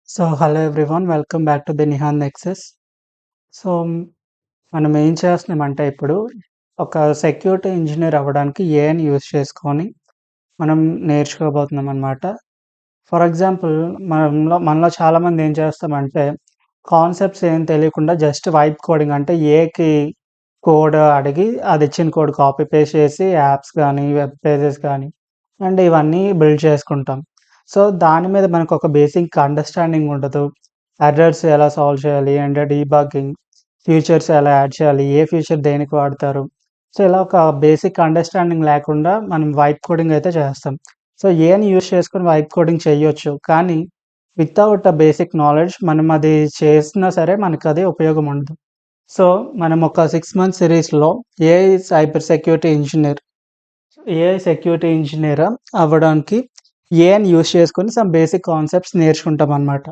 Hello everyone, welcome back to the Nihan Nexus. So మనం ఏం చేస్తున్నామంటే ఇప్పుడు ఒక సెక్యూరిటీ ఇంజినీర్ అవ్వడానికి ఏఐని యూజ్ చేసుకొని మనం నేర్చుకోబోతున్నాం అనమాట. ఫర్ ఎగ్జాంపుల్ మనలో చాలామంది ఏం చేస్తామంటే కాన్సెప్ట్స్ ఏం తెలియకుండా జస్ట్ వైప్ కోడింగ్ అంటే ఏకి కోడ్ అడిగి అది ఇచ్చిన కోడ్ కాపీ పేస్ట్ చేసి యాప్స్ కానీ వెబ్ పేజెస్ కానీ అండ్ ఇవన్నీ బిల్డ్ చేసుకుంటాం. సో దాని మీద మనకు ఒక బేసిక్ అండర్స్టాండింగ్ ఉండదు. ఎర్రర్స్ ఎలా సాల్వ్ చేయాలి అండ్ డీబగ్గింగ్, ఫీచర్స్ ఎలా యాడ్ చేయాలి, ఏ ఫీచర్ దేనికి వాడతారు. సో ఇలా ఒక బేసిక్ అండర్స్టాండింగ్ లేకుండా మనం వైప్ కోడింగ్ అయితే చేస్తాం. సో ఏని యూజ్ చేసుకొని వైప్ కోడింగ్ చేయొచ్చు, కానీ వితౌట్ అ బేసిక్ నాలెడ్జ్ మనం అది చేసినా సరే మనకు అది ఉపయోగం ఉండదు. సో మనం ఒక 6 మంత్ సిరీస్లో ఏఐ సెక్యూరిటీ ఇంజనీర్ అవ్వడానికి ఏఐని యూజ్ చేసుకొని సమ్ బేసిక్ కాన్సెప్ట్స్ నేర్చుకుంటాం అనమాట.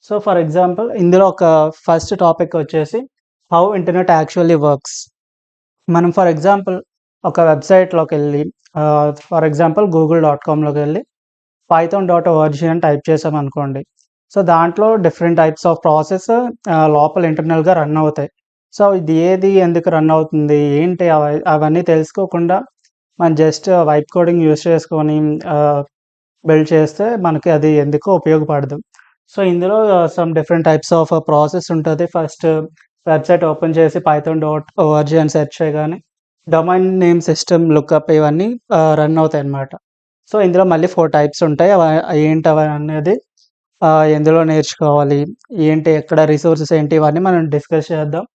సో ఫర్ ఎగ్జాంపుల్ ఇందులో ఒక ఫస్ట్ టాపిక్ వచ్చేసి హౌ ఇంటర్నెట్ యాక్చువల్లీ వర్క్స్. మనం ఫర్ ఎగ్జాంపుల్ ఒక వెబ్సైట్లోకి వెళ్ళి ఫర్ ఎగ్జాంపుల్ google.comలోకి వెళ్ళి python.org అని టైప్ చేసామనుకోండి. సో దాంట్లో డిఫరెంట్ టైప్స్ ఆఫ్ ప్రాసెస్ లోపల ఇంటర్నల్గా రన్ అవుతాయి. సో ఇది ఏది ఎందుకు రన్ అవుతుంది ఏంటి అవన్నీ తెలుసుకోకుండా మనం జస్ట్ వైప్ కోడింగ్ యూజ్ చేసుకొని బిల్డ్ చేస్తే మనకి అది ఎందుకో ఉపయోగపడదు. సో ఇందులో some different types of process ఉంటుంది. ఫస్ట్ వెబ్సైట్ ఓపెన్ చేసి python.org అని సెర్చ్ చేయగానే డొమైన్ నేమ్ సిస్టమ్ లుక్అప్ ఇవన్నీ రన్ అవుతాయి అన్నమాట. సో ఇందులో మళ్ళీ 4 టైప్స్ ఉంటాయి. ఏంటి అవి అనేది ఎందులో నేర్చుకోవాలి, ఏంటి ఎక్కడ రిసోర్సెస్ ఏంటి ఇవన్నీ మనం డిస్కస్ చేద్దాం.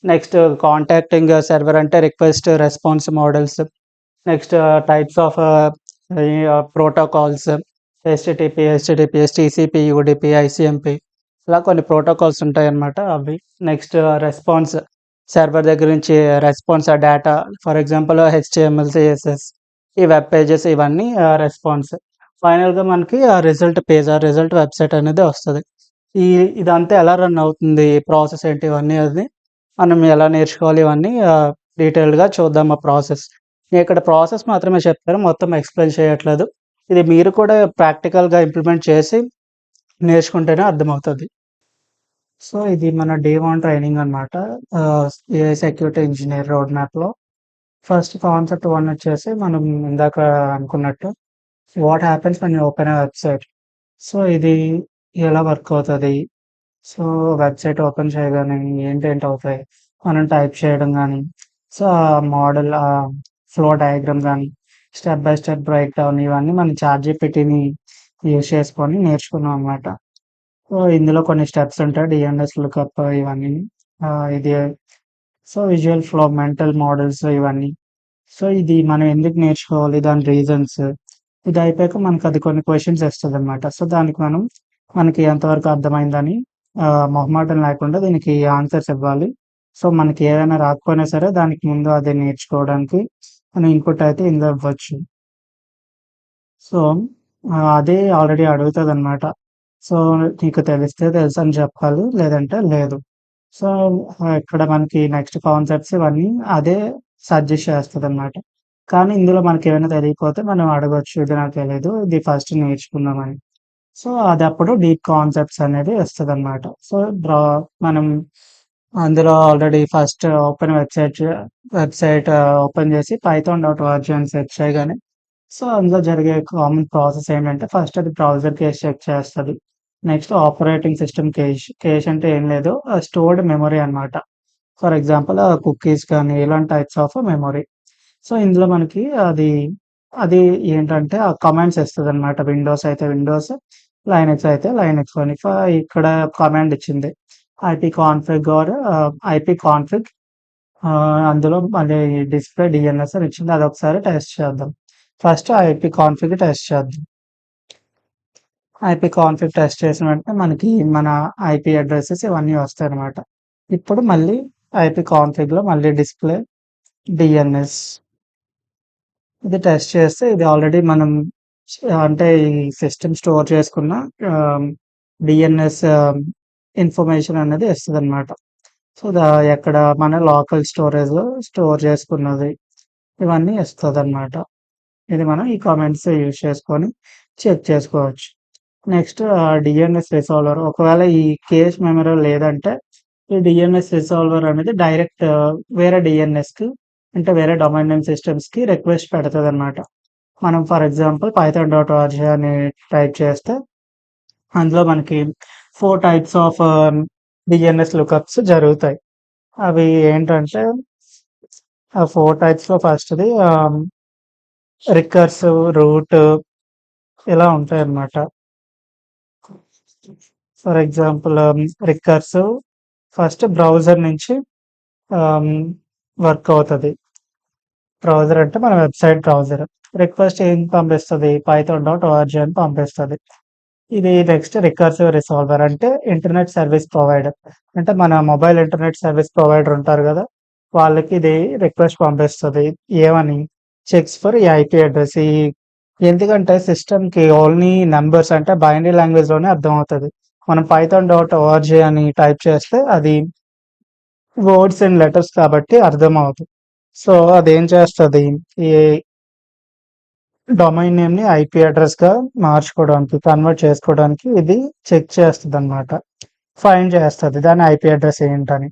నెక్స్ట్ కాంటాక్టింగ్ సర్వర్ అంటే request response models. Next types of protocols HTTPS, TCP, UDP, ICMP ఇలా కొన్ని ప్రోటోకాల్స్ ఉంటాయన్నమాట అవి. నెక్స్ట్ రెస్పాన్స్ సర్వర్ దగ్గర నుంచి response data, for example HTML, CSS, ఈ వెబ్ పేజెస్ ఇవన్నీ రెస్పాన్స్. ఫైనల్గా మనకి రిజల్ట్ పేజ్, రిజల్ట్ వెబ్సైట్ అనేది వస్తుంది. ఇదంతా ఎలా రన్ అవుతుంది, ప్రాసెస్ ఏంటి ఇవన్నీ అది మనం ఎలా నేర్చుకోవాలి ఇవన్నీ డీటెయిల్డ్గా చూద్దాం. ఆ ప్రాసెస్ ఇక్కడ ప్రాసెస్ మాత్రమే చెప్తారు, మొత్తం ఎక్స్ప్లెయిన్ చేయట్లేదు. ఇది మీరు కూడా ప్రాక్టికల్గా ఇంప్లిమెంట్ చేసి నేర్చుకుంటేనే అర్థమవుతుంది. సో ఇది మన డే 1 ట్రైనింగ్ అనమాట. ఏఐ సెక్యూరిటీ ఇంజనీర్ రోడ్ మ్యాప్లో ఫస్ట్ కాన్సెప్ట్ 1 వచ్చేసి మనం ఇందాక అనుకున్నట్టు what happens when you open a website. So ఇది ఎలా వర్క్ అవుతుంది. సో వెబ్సైట్ ఓపెన్ చేయగానే ఏంటేంటి అవుతాయి మనం టైప్ చేయడం కానీ, సో ఆ మోడల్ ఫ్లో డయాగ్రామ్ కానీ, step by step break down ఇవన్నీ మనం చాట్‌జీపీటీని యూజ్ చేసుకొని నేర్చుకున్నాం అనమాట. సో ఇందులో కొన్ని స్టెప్స్ ఉంటాయి, డిఎన్ఎస్ లుకప్ ఇవన్నీ. ఇది so visual flow, mental models ఇవన్నీ. సో ఇది మనం ఎందుకు నేర్చుకోవాలి, దాని రీజన్స్. ఇది అయిపోయాక మనకు అది కొన్ని క్వశ్చన్స్ వస్తుందన్నమాట. సో దానికి మనకి ఎంతవరకు అర్థమైందని మొహమాటం లేకుండా దీనికి ఆన్సర్స్ ఇవ్వాలి. సో మనకి ఏదైనా రాకపోయినా సరే దానికి ముందు అది నేర్చుకోవడానికి మన ఇన్పుట్ అయితే ఇందులో ఇవ్వచ్చు. సో అదే ఆల్రెడీ అడుగుతుందన్నమాట. సో నీకు తెలిస్తే తెలుసని చెప్పాలి, లేదంటే లేదు. సో ఇక్కడ మనకి నెక్స్ట్ కాన్సెప్ట్స్ ఇవన్నీ అదే సజెస్ట్ చేస్తదన్నమాట. కానీ ఇందులో మనకేమైనా తెలియకపోతే మనం అడగొచ్చు, ఇది నాకు తెలీదు, ఇది ఫస్ట్ నేర్చుకుందామని. సో అదప్పుడు డీప్ కాన్సెప్ట్స్ అనేది వస్తదన్నమాట. సో మనం అందులో ఆల్రెడీ ఫస్ట్ వెబ్సైట్ ఓపెన్ చేసి python.org అని సెర్చ్ చేయగానే సో అందులో జరిగే కామన్ ప్రాసెస్ ఏంటంటే ఫస్ట్ అది బ్రౌజర్ కేస్ చెక్ చేస్తది. నెక్స్ట్ ఆపరేటింగ్ సిస్టమ్ కేష్ అంటే ఏం లేదు, స్టోర్డ్ మెమరీ అన్నమాట. ఫర్ ఎగ్జాంపుల్ కుకీస్ కానీ ఇలాంటి టైప్స్ ఆఫ్ మెమరీ. సో ఇందులో మనకి అది ఏంటంటే ఆ కమాండ్స్ ఇస్తదన్నమాట. విండోస్ అయితే విండోస్, లైనక్స్ అయితే లైనక్స్ అని. ఇక్కడ కమాండ్ ఇచ్చింది ఐపీ కాన్ఫిగ్. అందులో మళ్ళీ డిస్‌ప్లే డీఎన్ఎస్ అని ఇచ్చింది. అదొకసారి టెస్ట్ చేద్దాం. ఫస్ట్ ఐపీ కాన్ఫిగ్ టెస్ట్ చేద్దాం. ఐపీ కాన్ఫిగ్ టెస్ట్ చేసిన వెంటనే మనకి మన ఐపీ అడ్రెసెస్ ఇవన్నీ వస్తాయన్నమాట. ఇప్పుడు మళ్ళీ ఐపీ కాన్ఫిగ్‌లో మళ్ళీ డిస్‌ప్లే డీఎన్ఎస్ ఇది టెస్ట్ చేస్తే ఇది ఆల్రెడీ మనం అంటే ఈ సిస్టమ్ స్టోర్ చేసుకున్న డీఎన్ఎస్ ఇన్ఫర్మేషన్ అనేది ఇస్తదన్నమాట. సో ఎక్కడ మన లోకల్ స్టోరేజ్‌లో స్టోర్ చేసుకున్నది ఇవన్నీ ఇస్తదన్నమాట. ఇది మనం ఈ కామెంట్స్ యూజ్ చేసుకొని చెక్ చేసుకోవచ్చు. Next DNS resolver. ఒకవేళ ఈ కేష్ మెమరీ లేదంటే, ఈ డిఎన్ఎస్ రిసాల్వర్ అనేది డైరెక్ట్ వేరే డిఎన్ఎస్‌కి అంటే వేరే డొమైన్ నేమ్ సిస్టమ్స్‌కి రిక్వెస్ట్ పెడతదనమాట. మనం for example Python dot org అని టైప్ చేస్తే, అందులో మనకి 4 టైప్స్ ఆఫ్ డిఎన్ఎస్ లుకప్స్ జరుగుతాయి. అవి ఏంటంటే, ఆ 4 టైప్స్‌లో ఫస్ట్‌ది రికర్సివ్, రూట్ ఇలా ఉంటాయన్నమాట. For example recursive first browser నుంచి ఆహ్, వర్క్ అవుతది. బ్రౌజర్ అంటే మన వెబ్‌సైట్ బ్రౌజర్. రిక్వెస్ట్ ఏం పంపిస్తది? పైథాన్ డాట్ ఆర్గ్ అని పంపిస్తది. ఇది నెక్స్ట్ రికర్సివ్ రిసాల్వర్ అంటే ఇంటర్నెట్ సర్వీస్ ప్రొవైడర్. అంటే మన మొబైల్ ఇంటర్నెట్ సర్వీస్ ప్రొవైడర్ ఉంటారు గదా! వాళ్ళకి ఇది రిక్వెస్ట్ పంపిస్తది. ఏమని? చెక్స్ ఫర్ ఈ ఐపీ అడ్రెస్. ఎందుకంటే సిస్టమ్‌కి ఓన్లీ నంబర్స్ అంటే బైనరీ లాంగ్వేజ్‌లోనే అర్థమవుతది. మనం పైథాన్ డాట్ ఆర్గ్ అని టైప్ చేస్తే అది వర్డ్స్ అండ్ లెటర్స్ కాబట్టి అర్థమవ్వదు. సో, అదేం చేస్తది? ఈ డొమైన్ నేమ్‌ని ఐపీ అడ్రెస్‌గా మార్చుకోవడానికి, కన్వర్ట్ చేసుకోవడానికి ఇది చెక్ చేస్తదనమాట. ఫైండ్ చేస్తది. దాని ఐపీ అడ్రెస్ ఏంటని.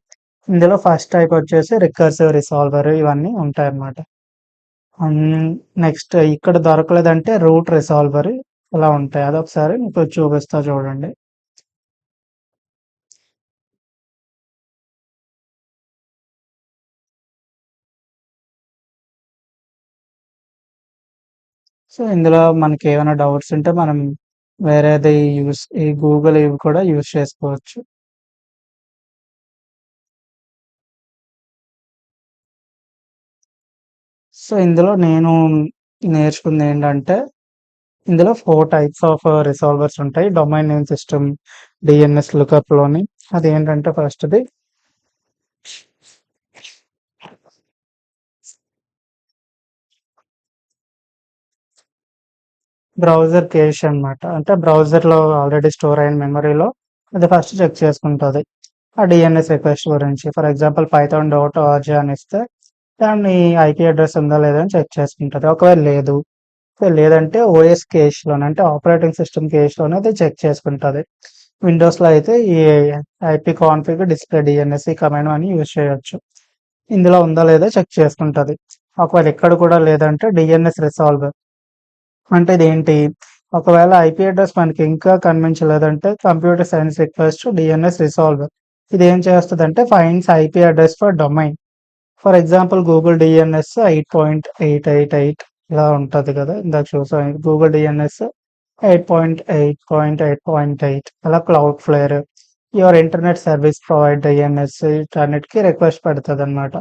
ఇందులో ఫస్ట్ టైప్ వచ్చేసి రికర్సివ్ రిసాల్వర్ ఇవన్నీ ఉంటాయన్నమాట. నెక్స్ట్ ఇక్కడ దొరకలేదంటే రూట్ రిసాల్వర్ ఇలా ఉంటాయి. అదొకసారి మీకు చూపిస్తా చూడండి. సో, ఇందులో మనకేమైనా డౌట్స్ ఉంటే మనం వేరేది ఈ గూగుల్ ఇవి కూడా యూజ్ చేసుకోవచ్చు. సో, ఇందులో నేను నేర్చుకుందేంటంటే, ఇందులో 4 టైప్స్ ఆఫ్ రిసాల్వర్స్ ఉంటాయి. డొమైన్ నేమ్ సిస్టమ్ డిఎన్ఎస్ లుకప్‌లోని. అదేంటంటే ఫస్ట్‌ది బ్రౌజర్ కేష్ అనమాట. అంటే బ్రౌజర్‌లో ఆల్రెడీ స్టోర్ అయిన మెమరీలో అది ఫస్ట్ చెక్ చేసుకుంటది. ఆ డిఎన్ఎస్ రిక్వెస్ట్ గురించి. For example Python dot org అని ఇస్తే దాన్ని ఐపీ అడ్రెస్ ఉందా లేదా అని చెక్ చేసుకుంటది. ఒకవేళ లేదు, లేదంటే ఓఎస్ కేష్‌లోనే అంటే ఆపరేటింగ్ సిస్టమ్ కేష్‌లోనే అది చెక్ చేసుకుంటది. విండోస్‌లో అయితే ఈ ఐపీ కాన్ఫిగ్ డిస్ప్లే డిఎన్ఎస్ ఈ కమాండ్ అని యూజ్ చేయొచ్చు. ఇందులో ఉందా లేదా చెక్ చేసుకుంటది. ఒకవేళ ఇక్కడ కూడా లేదంటే డిఎన్ఎస్ రిసాల్వర్ అంటే ఇదేంటి? ఒకవేళ ఐపీ అడ్రెస్ మనకి ఇంకా కనిపించలేదంటే computer science request DNS resolver. ఇదేం చేస్తదంటే finds IP address for domain. For example Google DNS 8.888 ఇలా ఉంటది కదా! ఇందాక చూసాం. గూగుల్ డిఎన్ఎస్ 8.8.8.8 అలా Cloudflare, your internet service provide DNS వీటన్నిటికి రిక్వెస్ట్ పెడతదనమాట.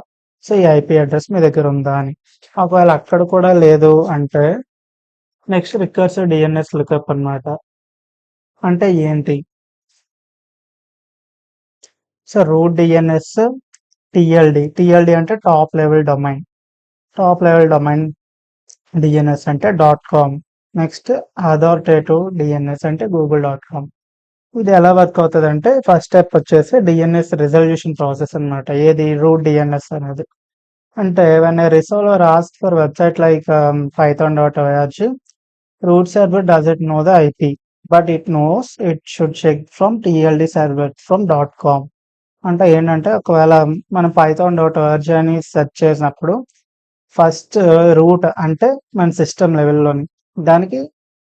సో, ఈ ఐపీ అడ్రెస్ మీ దగ్గర ఉందా అని. ఒకవేళ అక్కడ కూడా లేదు అంటే నెక్స్ట్ రికర్సివ్ డిఎన్ఎస్ లుకప్ అనమాట. అంటే ఏంటి? సో, రూట్ డిఎన్ఎస్ టీఎల్‌డి అంటే top level domain. Top level domain DNS అంటే dot com. Next authoritative DNS అంటే గూగుల్ డాట్ కామ్. ఇది ఎలా వర్క్ అవుతదంటే ఫస్ట్ స్టెప్ వచ్చేసి డిఎన్ఎస్ రిజల్యూషన్ ప్రాసెస్ అనమాట. ఏది రూట్ డిఎన్ఎస్ అనేది. అంటే when a resolver asks for website like Python dot org, root server doesn't know the IP, but it knows it should check from TLD server from dot com. అంటే ఏంటంటే ఒకవేళ మనం Python dot org అని search చేసినప్పుడు first route అంటే మన system లెవెల్‌లోని. దానికి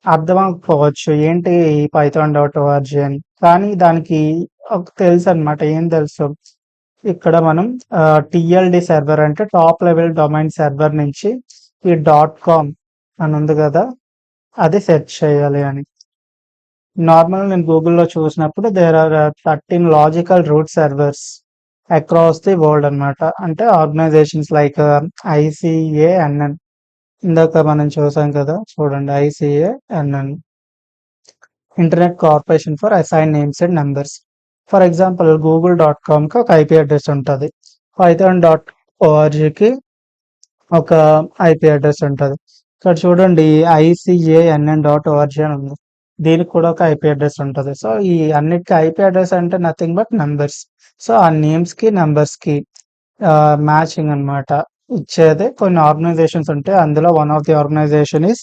అర్థం అవ్వకపోవచ్చు. ఏంటి ఈ పైథాన్ డాట్ ఆర్గ్ అని. కానీ దానికి తెలుసనమాట. ఏం తెలుసు? ఇక్కడ మనం టీఎల్‌డి సర్వర్ అంటే టాప్ లెవెల్ డొమైన్ సర్వర్ నుంచి ఈ డాట్ కామ్ అని ఉంది గదా! అది సెర్చ్ చేయాలి అని. నార్మల్‌గా నేను గూగుల్‌లో చూసినప్పుడు there are 13 logical root servers across the world అనమాట. అంటే ఆర్గనైజేషన్స్ లైక్ ఐసీఏఎన్ఎన్. ఇందాక మనం చూసాం కదా! చూడండి ICANN. Internet Corporation for Assigned Names and Numbers. For example Google dot కామ్‌కి ఒక ఐపీ అడ్రెస్ ఉంటది. పైథాన్ డాట్ ఓఆర్‌జీకి ఒక ఐపీ అడ్రెస్ ఉంటది. ఇక్కడ చూడండి ఐసీఏఎన్ఎన్ డాట్ ఓఆర్‌జీ అని ఉంది. దీనికి కూడా ఒక ఐపీ అడ్రెస్ ఉంటది. సో, ఈ అన్నిటికి ఐపీ అడ్రెస్ అంటే నథింగ్ బట్ నంబర్స్. సో, ఆ నేమ్స్‌కి, నంబర్స్‌కి మ్యాచింగ్ అనమాట. ఇచ్చేదే కొన్ని ఆర్గనైజేషన్స్ ఉంటాయి. అందులో one of the organization is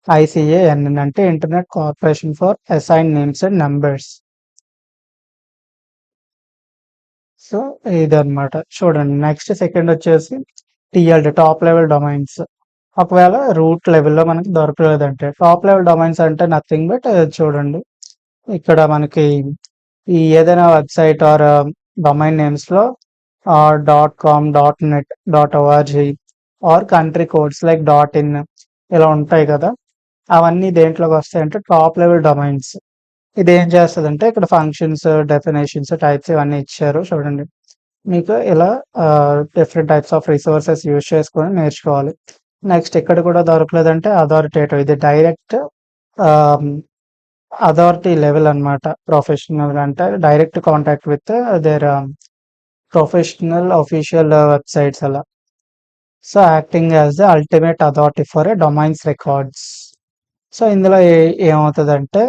ICANN అంటే Internet Corporation for Assign Names and Numbers. So ఇదన్నమాట. చూడండి నెక్స్ట్ సెకండ్ వచ్చేసి TLD టాప్ లెవెల్ డొమైన్స్. ఒకవేళ రూట్ లెవెల్‌లో మనకి దొరకలేదంటే టాప్ లెవెల్ డొమైన్స్ అంటే నథింగ్ బట్ చూడండి ఇక్కడ మనకి ఈ ఏదైనా వెబ్‌సైట్ ఆర్ డొమైన్ నేమ్స్‌లో .com, .net, .org or country codes like .in ఇలా ఉంటాయి కదా! అవన్నీ దేంట్లోకి వస్తాయంటే టాప్ లెవెల్ డొమైన్స్. ఇదేం చేస్తదంటే ఇక్కడ ఫంక్షన్స్, డెఫినిషన్స్, టైప్స్ ఇవన్నీ ఇచ్చారు చూడండి. మీకు ఇలా different types of resources use చేసుకొని నేర్చుకోవాలి. నెక్స్ట్ ఇక్కడ కూడా దొరకలేదంటే అథారిటేటివ్ ఇది డైరెక్ట్ ఆహ్, అథారిటీ లెవెల్ అన్నమాట. ప్రొఫెషనల్‌గా అంటే direct contact with their professional official websites అలా. So, acting as the ultimate authority for a domains records. So, ఇందులో ఏమవుతదంటే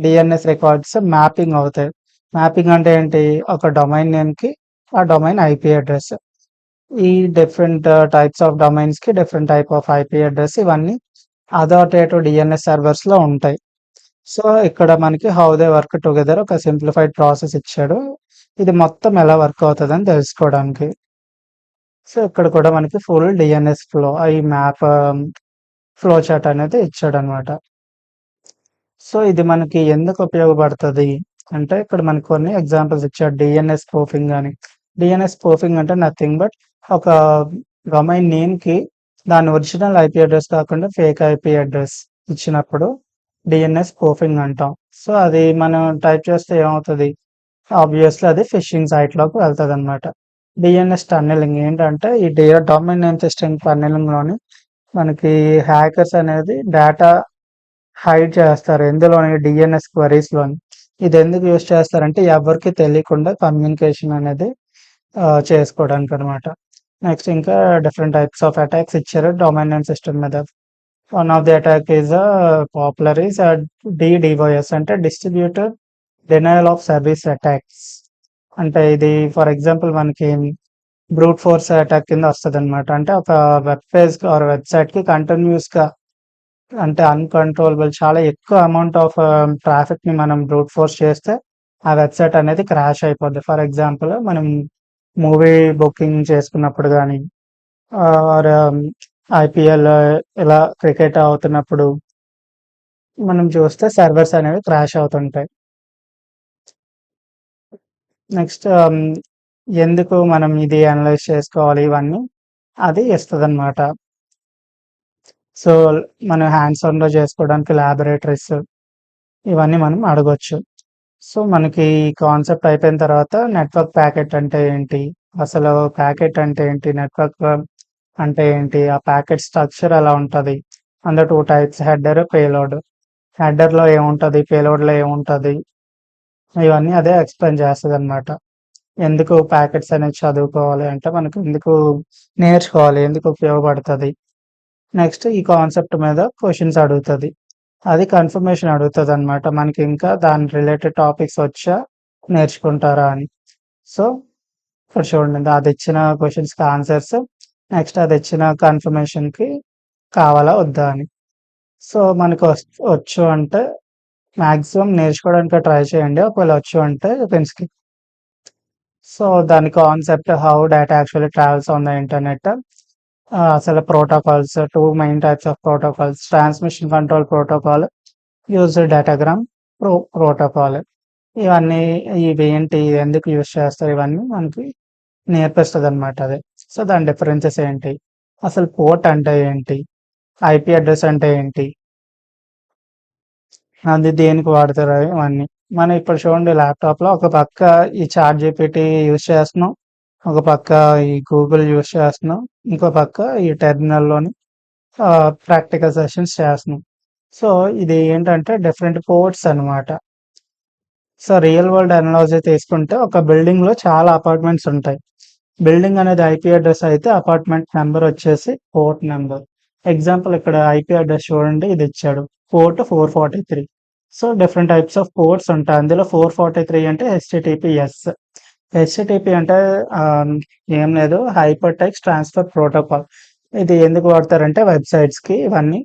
DNS రికార్డ్స్ మ్యాపింగ్ అవుతాయి. మ్యాపింగ్ అంటే ఏంటి? ఒక డొమైన్ నేమ్‌కి ఆ డొమైన్ ఐపీ అడ్రెస్. ఈ డిఫరెంట్ టైప్స్ ఆఫ్ డొమైన్స్‌కి different type of IP address ఇవన్నీ అథారిటేటివ్ DNS సర్వర్స్‌లో ఉంటాయి. సో, ఇక్కడ మనకి హౌ దే వర్క్ టుగెదర్ ఒక సింప్లిఫైడ్ ప్రాసెస్ ఇచ్చాడు. ఇది మొత్తం ఎలా వర్క్ అవుతదని తెలుసుకోవడానికి. సో, ఇక్కడ కూడా మనకి ఫుల్ DNS ఫ్లో ఈ మ్యాప్ ఫ్లో చార్ట్ అనేది ఇచ్చాడనమాట. సో, ఇది మనకి ఎందుకు ఉపయోగపడతది అంటే ఇక్కడ మనకు కొన్ని ఎగ్జాంపుల్స్ ఇచ్చాడు. DNS స్పూఫింగ్ అని. DNS స్పూఫింగ్ అంటే నథింగ్ బట్ ఒక డొమైన్ నేమ్‌కి దాని ఒరిజినల్ ఐపీ అడ్రెస్ కాకుండా ఫేక్ ఐపీ అడ్రెస్ ఇచ్చినప్పుడు DNS స్పూఫింగ్ అంటాం. సో, అది మనం టైప్ చేస్తే ఏమవుతది? ఆబ్వియస్‌లీ అది ఫిషింగ్ సైట్‌లోకి వెళ్తదనమాట. DNS టన్నెలింగ్ ఏంటంటే ఈ డొమైన్ నేమ్ సిస్టమ్ టన్నెలింగ్‌లోని మనకి హ్యాకర్స్ అనేది డేటా హైడ్ చేస్తారు. ఎందులోని DNS క్వెరీస్‌లోని. ఇదెందుకు యూజ్ చేస్తారంటే ఎవరికీ తెలియకుండా కమ్యూనికేషన్ అనేది చేసుకోవడానికనమాట. నెక్స్ట్ ఇంకా డిఫరెంట్ టైప్స్ ఆఫ్ అటాక్స్ ఇచ్చారు డొమైన్ నేమ్ సిస్టమ్ మీద. One of the attack is popular is DDoS అంటే distributed denial of service attacks. అంటే ఇది ఫర్ ఎగ్జాంపుల్ మనకి బ్రూట్ ఫోర్స్ అటాక్ కింద వస్తదనమాట. అంటే ఒక వెబ్ పేజ్‌కి ఆర్ వెబ్‌సైట్‌కి కంటిన్యూయస్‌గా అంటే అన్‌కంట్రోలబుల్ చాలా ఎక్కువ అమౌంట్ ఆఫ్ ట్రాఫిక్‌ని మనం బ్రూట్ ఫోర్స్ చేస్తే ఆ వెబ్‌సైట్ అనేది క్రాష్ అయిపోద్ది. ఫర్ ఎగ్జాంపుల్ మనం మూవీ బుకింగ్ చేసుకున్నప్పుడు గానీ ఆర్ ఐపీఎల్ ఇలా క్రికెట్ అవుతున్నప్పుడు మనం చూస్తే సర్వర్స్ అనేవి క్రాష్ అవుతుంటాయి. నెక్స్ట్ ఎందుకు మనం ఇది అనలైజ్ చేసుకోవాలి ఇవన్నీ అది ఇస్తదనమాట. సో, మనం హ్యాండ్స్ ఆన్‌లో చేసుకోవడానికి లాబొరేటరీస్ ఇవన్నీ మనం అడగొచ్చు. సో, మనకి ఈ కాన్సెప్ట్ అయిపోయిన తర్వాత నెట్వర్క్ ప్యాకెట్ అంటే ఏంటి? అసలు ప్యాకెట్ అంటే ఏంటి? నెట్వర్క్ అంటే ఏంటి? ఆ ప్యాకెట్ స్ట్రక్చర్ ఎలా ఉంటది? అందులో 2 టైప్స్ హెడర్, పేలోడ్. హెడర్‌లో ఏముంటది? పేలోడ్‌లో ఏముంటది? ఇవన్నీ అదే ఎక్స్‌ప్లెయిన్ చేస్తదనమాట. ఎందుకు ప్యాకెట్స్ అనేవి చదువుకోవాలి అంటే మనకు ఎందుకు నేర్చుకోవాలి? ఎందుకు ఉపయోగపడతది? నెక్స్ట్ ఈ కాన్సెప్ట్ మీద క్వెషన్స్ అడుగుతది. అది కన్ఫర్మేషన్ అడుగుతదనమాట. మనకి ఇంకా దాని రిలేటెడ్ టాపిక్స్ వచ్చా? నేర్చుకుంటారా అని. సో, ఇక్కడ చూడండి అదిచ్చిన క్వెషన్స్‌కి ఆన్సర్స్, నెక్స్ట్ అదిచ్చిన కన్ఫర్మేషన్‌కి కావాలా? వద్దా? అని. సో, మనకు వచ్చు అంటే మాక్సిమం నేర్చుకోవడానికి ట్రై చేయండి. ఒకవేళ వచ్చు అంటే పెన్స్‌కి. సో, దాని concept how data actually travels on the internet. అసలు protocols 2 main types of protocols transmission control protocol, user datagram protocol. ఇవన్నీ ఇవేంటి? ఎందుకు యూజ్ చేస్తారు? ఇవన్నీ మనకి నేర్పిస్తదనమాట అది. సో, దాని డిఫరెన్సెస్ ఏంటి? అసలు పోర్ట్ అంటే ఏంటి? ఐపీ అడ్రెస్ అంటే ఏంటి? అది దేనికి వాడతారు? ఇవన్నీ. మనం ఇప్పుడు చూడండి ల్యాప్‌టాప్‌లో ఒక పక్క ఈ చాట్ జీపీటీ యూజ్ చేస్తున్నాం. ఒక పక్క ఈ గూగుల్ యూజ్ చేస్తున్నాం. ఇంకో పక్క ఈ టెర్మినల్‌లోని ప్రాక్టికల్ సెషన్స్ చేస్తున్నాం. సో, ఇది ఏంటంటే డిఫరెంట్ పోర్ట్స్ అనమాట. సో, రియల్ వరల్డ్ అనాలజీ తీసుకుంటే ఒక బిల్డింగ్‌లో చాలా అపార్ట్మెంట్స్ ఉంటాయి. బిల్డింగ్ అనేది ఐపీ అడ్రెస్ అయితే అపార్ట్మెంట్ నంబర్ వచ్చేసి పోర్ట్ నంబర్. ఎగ్జాంపుల్ ఇక్కడ ఐపీ అడ్రెస్ చూడండి ఇది ఇచ్చాడు. Port 443. So, different types of ports ఉంటాయి. అందులో 443 అంటే హెచ్‌టిటిపిఎస్. హెచ్‌టిటిపి అంటే ఏం లేదు హైపర్ టెక్స్ట్ ట్రాన్స్‌ఫర్ ప్రోటోకాల్. ఇది ఎందుకు వాడతారంటే వెబ్‌సైట్స్‌కి ఇవన్నీ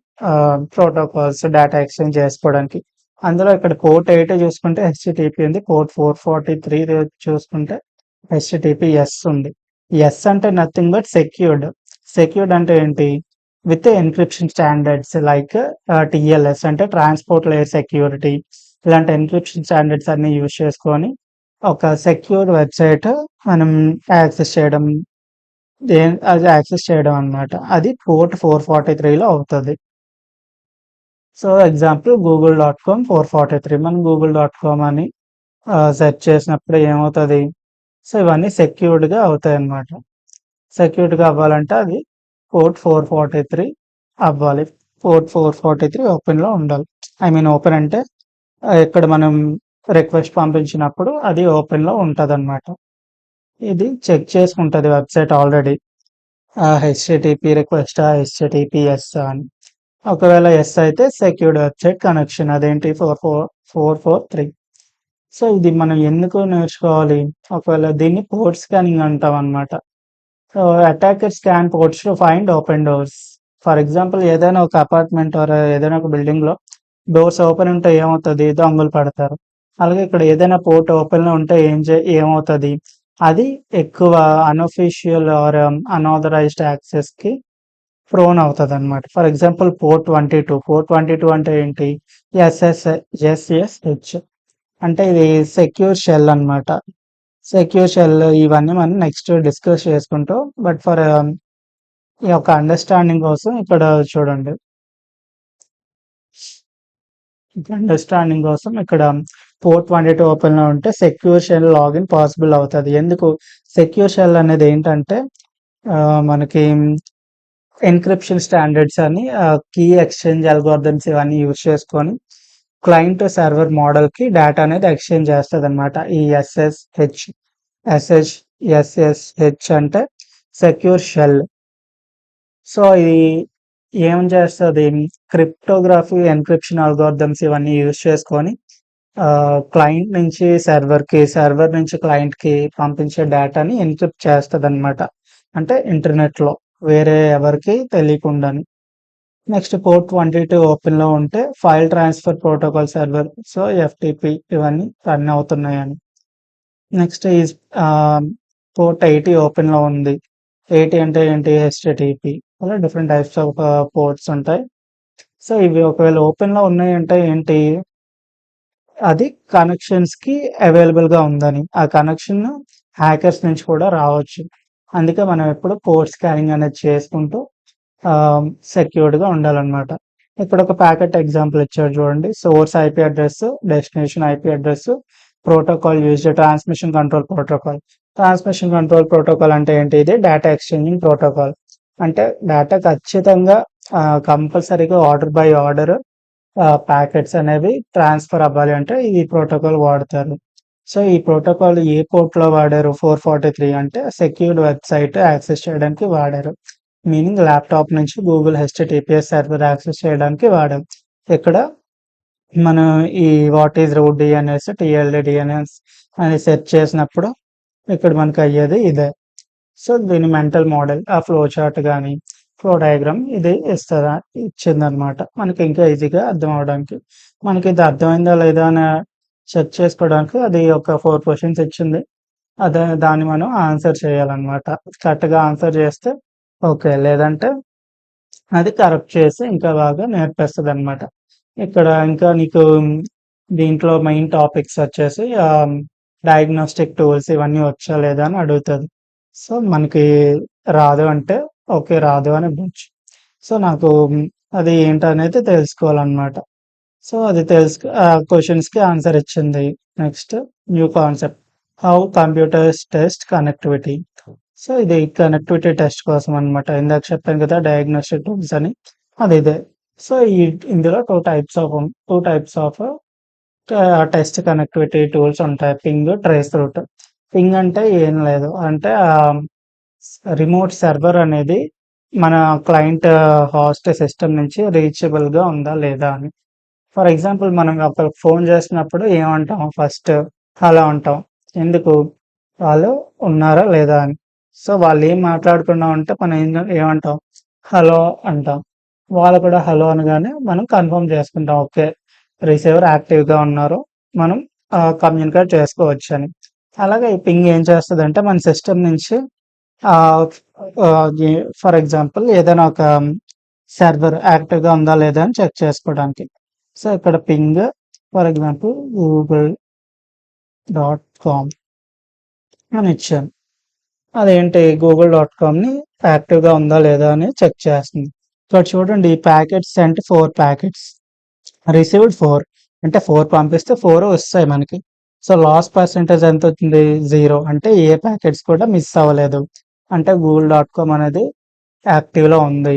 ప్రోటోకాల్స్ డేటా ఎక్స్‌చేంజ్ చేసుకోవడానికి. అందులో ఇక్కడ పోర్ట్ 8 చూసుకుంటే హెచ్‌టిటిపి ఉంది. పోర్ట్ 443 చూసుకుంటే హెచ్‌టిటిపిఎస్ ఉంది. ఎస్ అంటే నథింగ్ బట్ సెక్యూర్డ్. సెక్యూర్డ్ అంటే ఏంటి? With encryption standards like TLS అంటే ట్రాన్స్‌పోర్ట్ లేయర్ సెక్యూరిటీ. ఇలాంటి ఎన్క్రిప్షన్ స్టాండర్డ్స్ అన్నీ యూజ్ చేసుకొని ఒక సెక్యూర్ వెబ్‌సైట్ మనం యాక్సెస్ చేయడం అది యాక్సెస్ చేయడం అన్నమాట. అది పోర్ట్ 443లో అవుతది. సో, ఎగ్జాంపుల్ గూగుల్.కామ్ 443 మనం గూగుల్.కామ్ అని సెర్చ్ చేసినప్పుడు ఏమవుతది? సో, ఇవన్నీ సెక్యూర్డ్‌గా అవుతాయన్నమాట. సెక్యూర్డ్‌గా అవ్వాలంటే అది పోర్ట్ 443 అవ్వాలి. పోర్ట్ 443 ఓపెన్‌లో ఉండాలి. ఐ మీన్ ఓపెన్ అంటే ఇక్కడ మనం రిక్వెస్ట్ పంపించినప్పుడు అది ఓపెన్‌లో ఉంటదన్నమాట. ఇది చెక్ చేసుకుంటది వెబ్‌సైట్ ఆల్రెడీ. హెచ్‌టిటిపి రిక్వెస్టా? హెచ్‌టిటిపిఎస్సా అని. ఒకవేళ యెస్ అయితే సెక్యూర్డ్ వెబ్‌సైట్ కనెక్షన్ అదేంటి 443. సో, ఇది మనం ఎందుకు నేర్చుకోవాలి? ఒకవేళ దీన్ని పోర్ట్ స్కానింగ్ అంటామన్నమాట. So, attacker scan ports to find open doors. For example ఏదైనా ఒక అపార్ట్మెంట్ ఆర్ ఏదైనా ఒక బిల్డింగ్‌లో డోర్స్ ఓపెన్ ఉంటే ఏమవుతది? దొంగలు పడతారు. అలాగే ఇక్కడ ఏదైనా పోర్ట్ ఓపెన్‌లో ఉంటే ఏమవుతది? అది ఎక్కువ అన్‌అఫీషియల్ ఆర్ అన్‌ఆథరైజ్డ్ యాక్సెస్‌కి ప్రోన్ అవుతదన్నమాట. For example port 22. పోర్ట్ 22 అంటే ఏంటి? ఎస్ఎస్‌హెచ్ అంటే ఇది సెక్యూర్ షెల్ అన్నమాట. సెక్యూర్ షెల్ ఇవన్నీ మనం నెక్స్ట్ డిస్కస్ చేసుకుంటూ బట్ ఫర్ ఈ యొక్క అండర్‌స్టాండింగ్ కోసం ఇక్కడ చూడండి. అండర్‌స్టాండింగ్ కోసం ఇక్కడ పోర్ట్ 22 ఓపెన్‌లో ఉంటే సెక్యూర్ షెల్ లాగిన్ పాసిబుల్ అవుతది. ఎందుకు? సెక్యూర్ షెల్ అనేది ఏంటంటే మనకి ఎన్క్రిప్షన్ స్టాండర్డ్స్ అని కీ ఎక్స్‌చేంజ్ అల్గోరిథమ్స్ ఇవన్నీ యూజ్ చేసుకొని క్లయింట్ సర్వర్ మోడల్‌కి డేటా అనేది ఎక్స్‌చేంజ్ చేస్తదన్నమాట. ఈ ఎస్ఎస్ ఎస్ఎస్‌హెచ్ అంటే సెక్యూర్ షెల్. సో, ఇది ఏం చేస్తది? క్రిప్టోగ్రఫీ, ఎన్క్రిప్షన్ అల్గోరిథమ్స్ ఇవన్నీ యూజ్ చేసుకొని క్లయింట్ నుంచి సర్వర్‌కి, సర్వర్ నుంచి క్లయింట్‌కి పంపించే డేటాని ఎన్క్రిప్ట్ చేస్తదన్నమాట. అంటే ఇంటర్నెట్‌లో వేరే ఎవరికీ తెలియకుండాని. నెక్స్ట్ పోర్ట్ 22 ఓపెన్‌లో ఉంటే file transfer protocol server so, FTP ఇవన్నీ రన్ అవుతున్నాయని. నెక్స్ట్ ఈజ్ పోర్ట్ 80 ఓపెన్‌లో ఉంది. 80 అంటే ఏంటి? హెచ్‌టిటిపి అలా డిఫరెంట్ టైప్స్ ఆఫ్ పోర్ట్స్ ఉంటాయి. సో, ఇవి ఒకవేళ ఓపెన్‌లో ఉన్నాయంటే ఏంటి? అది కనెక్షన్స్‌కి అవైలబుల్‌గా ఉందని. ఆ కనెక్షన్ హ్యాకర్స్ నుంచి కూడా రావచ్చు. అందుకే మనం ఎప్పుడు పోర్ట్ స్కానింగ్ అనేది చేసుకుంటూ సెక్యూర్డ్‌గా ఉండాలన్నమాట. ఇక్కడ ఒక ప్యాకెట్ ఎగ్జాంపుల్ ఇచ్చాడు చూడండి. Source IP address, destination IP address, protocol used transmission control protocol. Transmission control protocol అంటే ఏంటి? ఇది డేటా ఎక్స్‌చేంజింగ్ ప్రోటోకాల్. అంటే డేటా ఖచ్చితంగా కంపల్సరీగా ఆర్డర్ బై ఆర్డర్ ప్యాకెట్స్ అనేవి ట్రాన్స్‌ఫర్ అవ్వాలి అంటే ఈ ప్రోటోకాల్ వాడతారు. సో, ఈ ప్రోటోకాల్ ఏ పోర్ట్‌లో వాడారు? 443 అంటే సెక్యూర్డ్ వెబ్‌సైట్ యాక్సెస్ చేయడానికి వాడారు. మీనింగ్ ల్యాప్‌టాప్ నుంచి గూగుల్ హెచ్‌టిటిపిఎస్ సర్వర్ యాక్సెస్ చేయడానికి వాడాం. ఇక్కడ మనం ఈ what is route DNS, టీఎల్‌డి DNS అని సెర్చ్ చేసినప్పుడు ఇక్కడ మనకు అయ్యేది ఇదే. సో, దీని మెంటల్ మోడల్ ఆ ఫ్లో చార్ట్ గాని, ఫ్లో డయాగ్రామ్ ఇది ఇచ్చిందనమాట. మనకి ఇంకా ఈజీగా అర్థం అవ్వడానికి. మనకి ఇది అర్థమైందా లేదా అని చెక్ చేసుకోవడానికి అది ఒక 4 క్వెషన్స్ ఇచ్చింది. దాన్ని మనం ఆన్సర్ చేయాలనమాట. కరెక్ట్‌గా ఆన్సర్ చేస్తే ఓకే. లేదంటే అది కరెక్ట్ చేసి ఇంకా బాగా నేర్పిస్తదనమాట. ఇక్కడ ఇంకా నీకు దీంట్లో మెయిన్ టాపిక్స్ వచ్చేసి డయాగ్నోస్టిక్ టూల్స్ ఇవన్నీ వచ్చా లేదా అని అడుగుతది. సో, మనకి రాదు అంటే ఓకే. రాదు అని ఇవ్వచ్చు. సో, నాకు అది ఏంటనేది తెలుసుకోవాలనమాట. సో, అది క్వెషన్స్‌కి ఆన్సర్ ఇచ్చింది. Next new concept. How computers test connectivity. So, ఇది కనెక్టివిటీ టెస్ట్ కోసం అనమాట. ఇందాక చెప్పాను కదా! డయాగ్నోస్టిక్ టూల్స్ అని. అది ఇదే. సో, ఇందులో 2 types of test connectivity tools ఉంటాయి. Ping, trace route. పింగ్ అంటే ఏం లేదు. అంటే రిమోట్ సర్వర్ అనేది మన క్లయింట్ హోస్ట్ సిస్టమ్ నుంచి రీచబుల్‌గా ఉందా లేదా అని. ఫర్ ఎగ్జాంపుల్ మనం ఒకళ్ళకి ఫోన్ చేసినప్పుడు ఏమంటాం ఫస్ట్ హలో అంటాం. ఎందుకు? వాళ్ళు ఉన్నారా లేదా అని. సో, వాళ్ళేం మాట్లాడకుండా ఉంటే మనం ఏమంటాం? హలో అంటాం. వాళ్ళు కూడా హలో అనగానే మనం కన్ఫర్మ్ చేసుకుంటాం. ఓకే. రిసీవర్ యాక్టివ్‌గా ఉన్నారు. మనం కమ్యూనికేట్ చేసుకోవచ్చని. అలాగే ఈ పింగ్ ఏం చేస్తదంటే మన సిస్టమ్ నుంచి ఆహ్, ఆహ్, ఎ ఫర్ ఎగ్జాంపుల్ ఏదైనా ఒక సర్వర్ యాక్టివ్‌గా ఉందా లేదా అని చెక్ చేసుకోవడానికి. సో, ఇక్కడ పింగ్ ఫర్ ఎగ్జాంపుల్ గూగుల్.కామ్ అని ఇచ్చాను. అదేంటి గూగుల్.కామ్‌ని యాక్టివ్‌గా ఉందా లేదా అని చెక్ చేస్తుంది. ఇక్కడ చూడండి ప్యాకెట్స్ అంటే 4 ప్యాకెట్స్. రిసీవ్డ్ 4 అంటే 4 పంపిస్తే 4 వస్తాయి మనకి. సో, లాస్ పర్సెంటేజ్ ఎంతవుతుంది? 0 అంటే ఏ ప్యాకెట్స్ కూడా మిస్ అవ్వలేదు. అంటే గూగుల్.కామ్ అనేది యాక్టివ్‌లో ఉంది.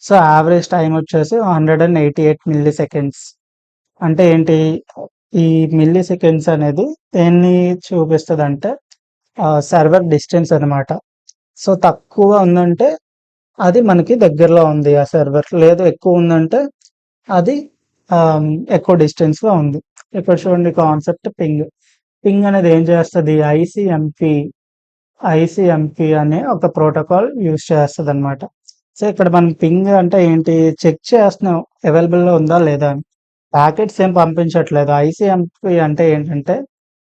సో, యావరేజ్ టైమ్ వచ్చేసి 188 మిల్లీ సెకండ్స్. అంటే ఏంటి? ఈ మిల్లీ సెకండ్స్ అనేది దేన్ని చూపిస్తదంటే సర్వర్ డిస్టెన్స్ అనమాట. సో, తక్కువ ఉందంటే అది మనకి దగ్గరలో ఉంది ఆ సర్వర్. లేదు ఎక్కువుందంటే అది ఆహ్, ఎక్కువ డిస్టెన్స్‌లో ఉంది. ఇక్కడ చూడండి కాన్సెప్ట్ పింగ్. పింగ్ అనేది ఏం చేస్తది ఐసీఎంపీ అనే ఒక ప్రోటోకాల్ యూజ్ చేస్తదనమాట. సో, ఇక్కడ మనం పింగ్ అంటే ఏంటి? చెక్ చేస్తున్నాం అవైలబుల్‌లో ఉందా లేదా అని. ప్యాకెట్స్ ఏం పంపించట్లేదు. ఐసీఎంపీ అంటే ఏంటంటే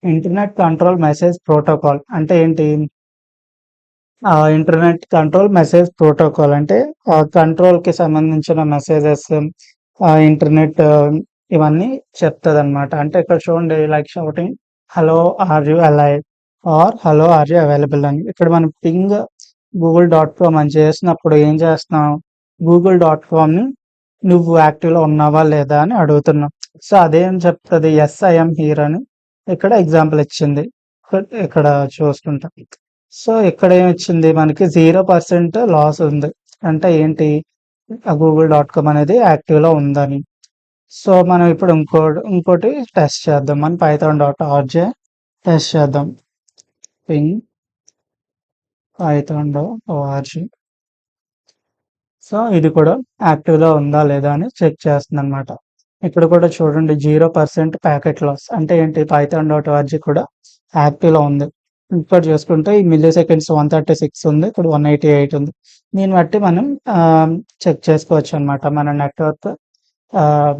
ఇంటర్నెట్ కంట్రోల్ మెసేజ్ ప్రోటోకాల్. అంటే ఏంటి? ఇంటర్నెట్ కంట్రోల్ మెసేజ్ ప్రోటోకాల్ అంటే కంట్రోల్‌కి సంబంధించిన మెసేజెస్ ఇంటర్నెట్ ఇవన్నీ చెప్తదనమాట. అంటే ఇక్కడ చూడండి like shouting hello are you alive or hello are you available అని. ఇక్కడ మనం పింగ్ గూగుల్.కామ్ అని చేసినప్పుడు ఏం చేస్తున్నాం? గూగుల్.కామ్‌ని నువ్వు యాక్టివ్‌లో ఉన్నావా లేదా అని అడుగుతున్నాం. సో, అదేం చెప్తది యెస్ ఐ యామ్ హియర్ అని ఇక్కడ ఎగ్జాంపుల్ ఇచ్చింది. ఇక్కడ చూసుకుంటే. సో, ఇక్కడేమిచ్చింది మనకి 0% లాస్ ఉంది. అంటే ఏంటి? ఆ గూగుల్.కామ్ అనేది యాక్టివ్‌లో ఉందని. సో, మనం ఇప్పుడు ఇంకోటి టెస్ట్ చేద్దాం. మనం పైథాన్.ఆర్‌జే టెస్ట్ చేద్దాం. పింగ్ పైథాన్.ఆర్‌జీ. సో, ఇది కూడా యాక్టివ్‌లో ఉందా లేదా అని చెక్ చేస్తుందనమాట. ఇక్కడ కూడా చూడండి 0% ప్యాకెట్ లాస్. అంటే ఏంటి? పైథాన్.ఆర్‌జీ కూడా యాక్టివ్‌లో ఉంది. ఇక్కడ చూసుకుంటే ఈ మిల్లీ సెకండ్స్ 136 ఉంది. ఇక్కడ 188 ఉంది. దీన్ని బట్టి మనం చెక్ చేసుకోవచ్చనమాట. మన నెట్వర్క్ ఆహ్,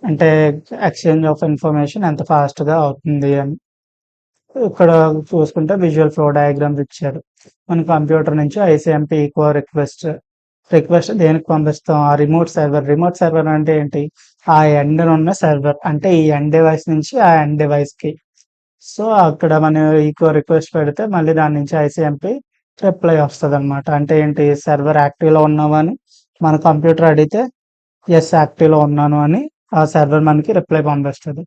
అంటే ఎక్స్‌చేంజ్ ఆఫ్ ఇన్ఫర్మేషన్ ఎంత ఫాస్ట్‌గా అవుతుంది అని. ఇక్కడ చూసుకుంటే విజువల్ ఫ్లో డయాగ్రామ్స్ ఇచ్చారు. మన కంప్యూటర్ నుంచి ఐసీఎంపీ ఈకో రిక్వెస్ట్ దేనికి పంపిస్తాం? ఆ రిమోట్ సర్వర్ అంటే ఏంటి? ఆ ఎండ్‌నున్న సర్వర్. అంటే ఈ ఎండ్ డివైస్ నుంచి ఆ ఎండ్ డివైస్‌కి. సో, అక్కడ మనం ఈకో రిక్వెస్ట్ పెడితే మళ్ళీ దాని నుంచి ఐసీఎంపీ రిప్లై వస్తదనమాట. అంటే ఏంటి? సర్వర్ యాక్టివ్‌లో ఉన్నావా అని మన కంప్యూటర్ అడిగితే యెస్ యాక్టివ్‌లో ఉన్నాను అని ఆ సర్వర్ మనకి రిప్లై పంపిస్తది.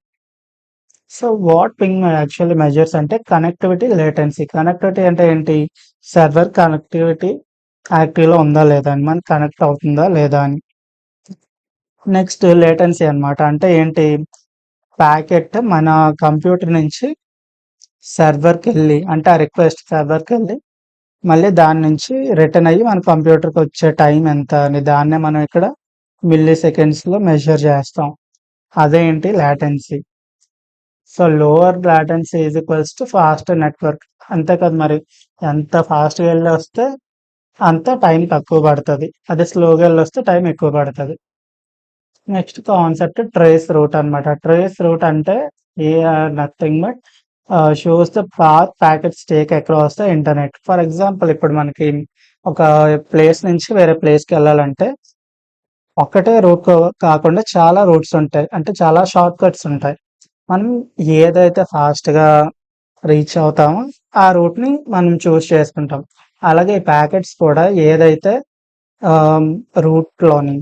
So, what ping actually measures అంటే కనెక్టివిటీ, లేటెన్సీ. కనెక్టివిటీ అంటే ఏంటి? సర్వర్ కనెక్టివిటీ యాక్టివ్‌లో ఉందా లేదా అని. మనకి కనెక్ట్ అవుతుందా లేదా అని. నెక్స్ట్ లేటెన్సీ అనమాట. అంటే ఏంటి? ప్యాకెట్ మన కంప్యూటర్ నుంచి సర్వర్‌కెళ్ళి అంటే ఆ రిక్వెస్ట్ సర్వర్‌కెళ్ళి మళ్ళీ దాని నుంచి రిటర్న్ అయ్యి మన కంప్యూటర్‌కొచ్చే టైం ఎంత అని దాన్నే మనం ఇక్కడ మిల్లీ సెకండ్స్‌లో మెజర్ చేస్తాం. అదేంటి latency. So, lower latency is equals to faster network. అంతే కదా మరి. ఎంత ఫాస్ట్‌గా ఎళ్ళొస్తే అంత టైం తక్కువ పడతది. అదే స్లోగా ఎళ్ళొస్తే టైం ఎక్కువ పడతది. నెక్స్ట్ కాన్సెప్ట్ ట్రేస్ రూట్ అనమాట. ట్రేస్ రూట్ అంటే nothing but shows the path packets take across the internet. For example ఇప్పుడు మనకి ఒక ప్లేస్ నుంచి వేరే ప్లేస్‌కెళ్ళాలంటే ఒక్కటే రూట్ కాకుండా చాలా రూట్స్ ఉంటాయి. అంటే చాలా షార్ట్ కట్స్ ఉంటాయి. మనం ఏదైతే ఫాస్ట్‌గా రీచ్ అవుతామో ఆ రూట్‌ని మనం చూజ్ చేసుకుంటాం. అలాగే ఈ ప్యాకెట్స్ కూడా ఏదైతే ఆహ్, రూట్‌లోని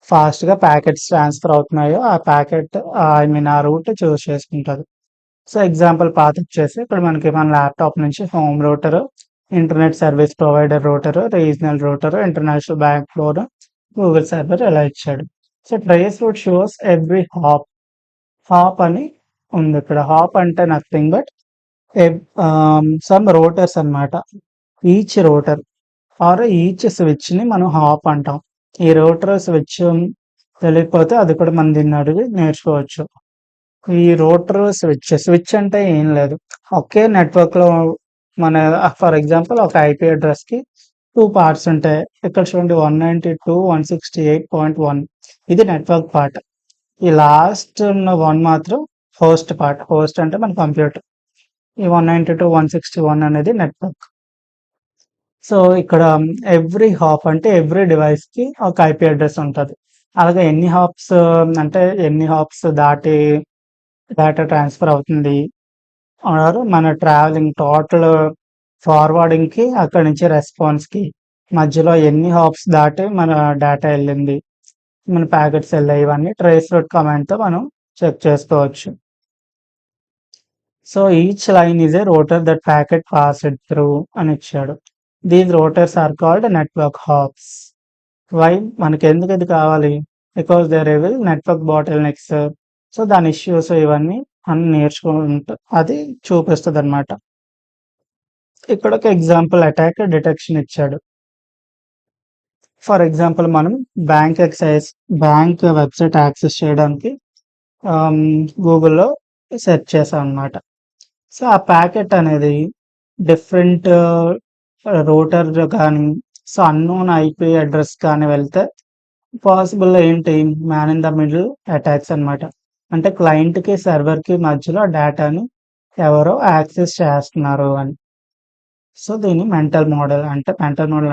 ఫాస్ట్‌గా ప్యాకెట్స్ ట్రాన్స్‌ఫర్ అవుతున్నాయో ఆ ప్యాకెట్ ఐ మీన్ ఆ రూట్ చూజ్ చేసుకుంటది. సో, ఎగ్జాంపుల్ పాత్ వచ్చేసి ఇప్పుడు మనకి మన ల్యాప్‌టాప్ నుంచి home router, internet service provider router, regional router, international bank floor, Google server ఇలా ఇచ్చాడు. So, trace route shows every hop అని ఉందిక్కడ. హాప్ అంటే నథింగ్ బట్ సమ్ రోటర్స్ అన్నమాట. ఈచ్ రోటర్ ఆర్ ఈచ్ స్విచ్‌ని మనం హాప్ అంటాం. ఈ రోటర్ స్విచ్ తెలియకపోతే అది కూడా మనం దీన్ని అడిగి నేర్చుకోవచ్చు. ఈ రోటర్ స్విచ్ అంటే ఏం లేదు. ఒకే నెట్వర్క్‌లో మన ఫర్ ఎగ్జాంపుల్ ఒక ఐపీ అడ్రెస్‌కి 2 పార్ట్స్ ఉంటాయి. ఇక్కడ చూడండి 192.168.1 ఇది నెట్వర్క్ పార్ట్. ఈ లాస్ట్ ఉన్న 1 మాత్రం హోస్ట్ పార్ట్. హోస్ట్ అంటే మన కంప్యూటర్. ఈ 192.161 అనేది నెట్వర్క్. సో, ఇక్కడ ఎవ్రీ హాప్ అంటే ఎవ్రీ డివైస్‌కి ఒక ఐపీ అడ్రెస్ ఉంటది. అలాగే ఎన్ని హాప్స్ అంటే ఎన్ని హాప్స్ దాటి డేటా ట్రాన్స్‌ఫర్ అవుతుంది ఆర్ మన ట్రావెలింగ్ టోటల్ ఫార్వర్డింగ్‌కి అక్కడి నుంచి రెస్పాన్స్‌కి మధ్యలో ఎన్ని హాప్స్ దాటి మన డేటా ఎళ్ళింది, మన ప్యాకెట్స్ ఎళ్ళాయి ఇవన్నీ ట్రేస్ రూట్ కమాండ్‌తో మనం చెక్ చేసుకోవచ్చు. So, each line is a router that packet passed through అని ఇచ్చాడు. These routers are called network hops. Why? మనకెందుకు ఇది కావాలి? Because they reveal network bottlenecks. So, దాని ఇష్యూస్ ఇవన్నీ అన్నీ నేర్చుకుంటూ అది చూపిస్తదనమాట. ఇక్కడ ఒక ఎగ్జాంపుల్ అటాక్ డిటెక్షన్ ఇచ్చాడు. ఫర్ ఎగ్జాంపుల్ మనం బ్యాంక్ వెబ్‌సైట్ యాక్సెస్ చేయడానికి గూగుల్‌లో సెర్చ్ చేశామనమాట. సో, ఆ ప్యాకెట్ అనేది డిఫరెంట్ రౌటర్ గానీ, సో, అన్నోన్ ఐపీ అడ్రెస్ కానీ వెళ్తే పాసిబుల్ ఏంటి? Man in the middle attacks అనమాట. అంటే క్లయింట్‌కి, సర్వర్‌కి మధ్యలో డేటాని ఎవరో యాక్సెస్ చేస్తున్నారు అని. సో, దీన్ని మెంటల్ మోడల్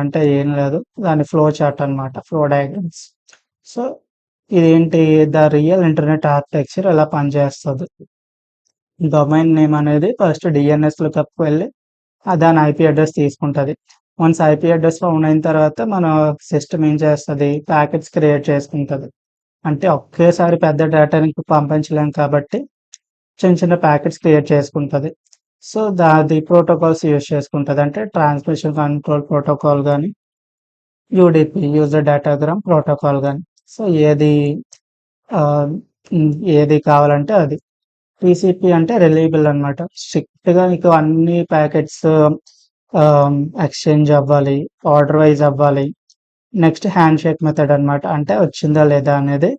అంటే ఏం లేదు. దాని ఫ్లో చార్ట్ అనమాట. Flow diagrams. సో, ఇదేంటి ద రియల్ ఇంటర్నెట్ ఆర్కిటెక్చర్ ఎలా పనిచేస్తది. డొమైన్ నేమ్ అనేది ఫస్ట్ డీఎన్ఎస్ లుకప్‌కి వెళ్లి దాని ఐపీ అడ్రెస్ తీసుకుంటది. వన్స్ ఐపీ అడ్రెస్ ఫౌండ్ అయిన తర్వాత మన సిస్టమ్ ఏం చేస్తది? ప్యాకెట్స్ క్రియేట్ చేసుకుంటది. అంటే ఒకేసారి పెద్ద డేటాని పంపించలేం కాబట్టి చిన్న చిన్న ప్యాకెట్స్ క్రియేట్ చేసుకుంటది. సో, అది ప్రోటోకాల్స్ యూజ్ చేసుకుంటది. అంటే ట్రాన్స్మిషన్ కంట్రోల్ ప్రోటోకాల్ గాని, యూడీపీ యూజర్ డేటాగ్రామ్ ప్రోటోకాల్ గాని. సో, ఆహ్, ఏది కావాలంటే అది. టీసీపీ అంటే రిలయబుల్ అనమాట. స్ట్రిక్ట్‌గా నీకు అన్ని ప్యాకెట్స్ ఎక్స్‌చేంజ్ అవ్వాలి. ఆర్డర్ వైస్ అవ్వాలి. నెక్స్ట్ హ్యాండ్‌షేక్ మెథడ్ అనమాట. అంటే వచ్చిందా లేదా అనేది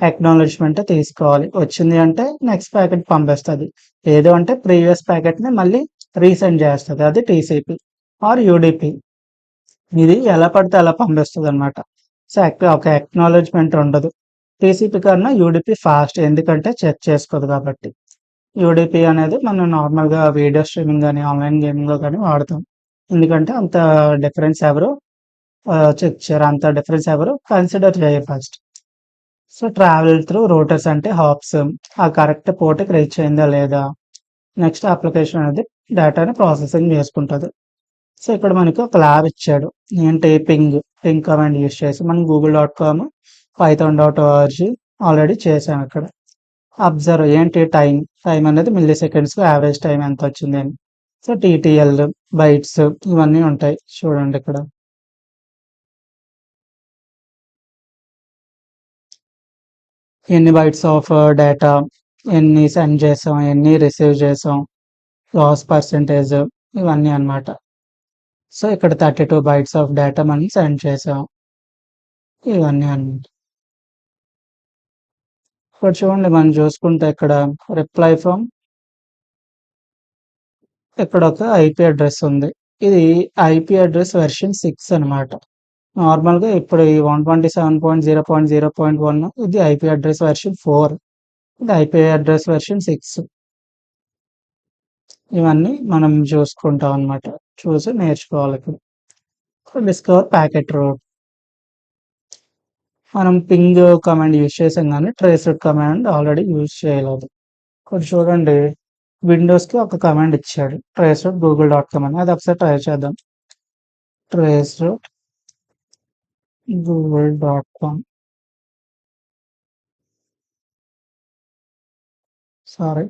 అక్నాలెడ్జ్‌మెంట్ తీసుకోవాలి. వచ్చింది అంటే నెక్స్ట్ ప్యాకెట్ పంపిస్తది. లేదు అంటే ప్రీవియస్ ప్యాకెట్‌ని మళ్ళీ రీసెండ్ చేస్తది. అది టీసీపీ ఆర్ యూడీపీ. ఇది ఎలా పడితే అలా పంపిస్తదనమాట. సో, ఒక అక్నాలెడ్జ్‌మెంట్ ఉండదు. టీసీపీ కన్నా యూడీపీ ఫాస్ట్. ఎందుకంటే చెక్ చేసుకోదు కాబట్టి. యూడీపీ అనేది మనం నార్మల్‌గా వీడియో స్ట్రీమింగ్ గాని, ఆన్‌లైన్ గేమింగ్‌లో గాని వాడతాం. ఎందుకంటే అంత డిఫరెన్స్ ఎవరు చెక్ చేయరు. అంత డిఫరెన్స్ ఎవరు కన్సిడర్ చేయరు first. So, travel through routers అంటే హాప్స్. ఆ కరెక్ట్ పోర్ట్‌కి రీచ్ అయిందా లేదా? నెక్స్ట్ అప్లికేషన్ అనేది డేటాని ప్రాసెసింగ్ చేసుకుంటది. సో, ఇక్కడ మనకి ఒక ల్యాబ్ ఇచ్చాడు. ఏంటి పింగ్ కమాండ్ యూజ్ చేసి మనం గూగుల్.com, పైథాన్.org ఆల్రెడీ చేసాం ఇక్కడ. అబ్జర్వ్ ఏంటి టైమ్ అనేది మిల్లీ సెకండ్స్‌లో యావరేజ్ టైమ్ ఎంతొచ్చింది అని. సో, టీటీఎల్, బైట్స్ ఇవన్నీ ఉంటాయి. చూడండి ఇక్కడ. ఎన్ని బైట్స్ ఆఫ్ డేటా, ఎన్ని సెండ్ చేసాం, ఎన్ని రిసీవ్ చేసాం, లాస్ పర్సెంటేజ్ ఇవన్నీ అన్నమాట. సో, ఇక్కడ 32 బైట్స్ ఆఫ్ డేటా మనం సెండ్ చేసాం. ఇవన్నీ అన్నమాట. ఇక్కడ చూడండి మనం చూసుకుంటే ఇక్కడ రిప్లై ఫ్రమ్ ఇక్కడ ఒక ఐపీ అడ్రెస్ ఉంది. ఇది ఐపీ అడ్రెస్ వెర్షన్ 6 అనమాట. నార్మల్‌గా ఇప్పుడు ఈ 127.0.0.1 ఇది ఐపీ అడ్రెస్ వెర్షన్ 4. ఇది ఐపీ అడ్రెస్ వెర్షన్ 6. ఇవన్నీ మనం చూసుకుంటాం అనమాట. చూసి నేర్చుకోవాలిప్పుడు. Discover packet route. మనం పింగ్ కమాండ్ యూజ్ చేసాం గానీ ట్రేస్‌రూట్ కమాండ్ ఆల్రెడీ యూజ్ చేయలేదు. ఇక్కడ చూడండి విండోస్‌కి ఒక కమాండ్ ఇచ్చాడు. ట్రేస్‌రూట్ గూగుల్.com అని. అది ఒకసారి ట్రై చేద్దాం. ట్రేస్‌రూట్ గూగుల్.com. సారీ.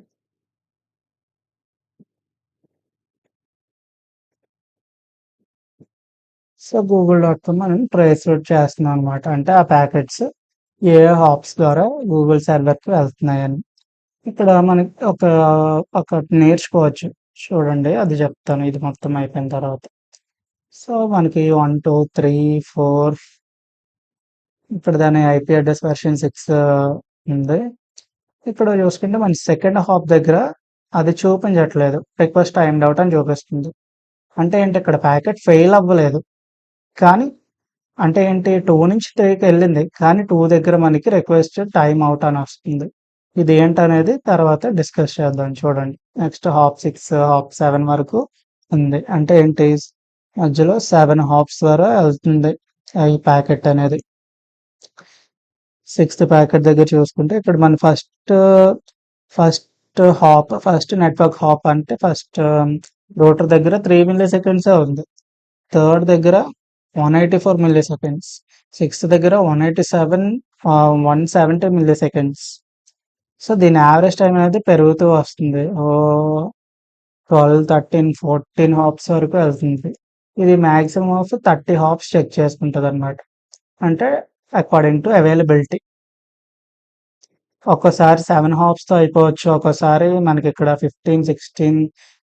సో, గూగుల్.com మనం ట్రేస్‌రూట్ చేస్తున్నాం అనమాట. అంటే ఆ ప్యాకెట్స్ ఏ హాప్స్ ద్వారా గూగుల్ సర్వర్‌కి వెళ్తున్నాయని. ఇక్కడ మనకి ఒకటి నేర్చుకోవచ్చు. చూడండి అది చెప్తాను ఇది మొత్తం అయిపోయిన తర్వాత. సో, మనకి 1, 2, 3, 4 ఇక్కడ దాని ఐపీ అడ్రెస్ వెర్షన్ 6 ఉంది. ఇక్కడ చూసుకుంటే మన సెకండ్ హాప్ దగ్గర అది చూపించట్లేదు. రిక్వెస్ట్ టైమ్డ్ ఔట్ అని చూపిస్తుంది. అంటే ఏంటి ఇక్కడ ప్యాకెట్ ఫెయిల్ అవ్వలేదు. కానీ అంటే ఏంటి 2 నుంచి 3కి వెళ్ళింది. కానీ 2 దగ్గర మనకి రిక్వెస్ట్ టైమ్ అవుట్ అని వస్తుంది. ఇది ఏంటనేది తర్వాత డిస్కస్ చేద్దాం చూడండి. నెక్స్ట్ హాప్ 6, హాప్ 7 వరకు ఉంది. అంటే ఏంటి మధ్యలో 7 హాప్స్ ద్వారా వెళ్తుంది ఈ ప్యాకెట్ అనేది. 6th ప్యాకెట్ దగ్గర చూసుకుంటే ఇక్కడ మన ఫస్ట్ నెట్వర్క్ హాప్ అంటే ఫస్ట్ రూటర్ దగ్గర 3 మిల్లీ సెకండ్సే ఉంది. థర్డ్ దగ్గర 184 మిల్లీ సెకండ్స్, 6th దగ్గర 170 మిల్లీ సెకండ్స్. సో దీని యావరేజ్ టైం అనేది పెరుగుతూ వస్తుంది. 12, 13, 14 హాప్స్ వరకు వెళ్తుంది. ఇది మ్యాక్సిమం ఆఫ్ 30 హాప్స్ చెక్ చేసుకుంటుంది అనమాట. అంటే అకార్డింగ్ టు అవైలబిలిటీ. ఒక్కోసారి 7 హాప్స్తో అయిపోవచ్చు, ఒక్కోసారి మనకి ఇక్కడ 15, 16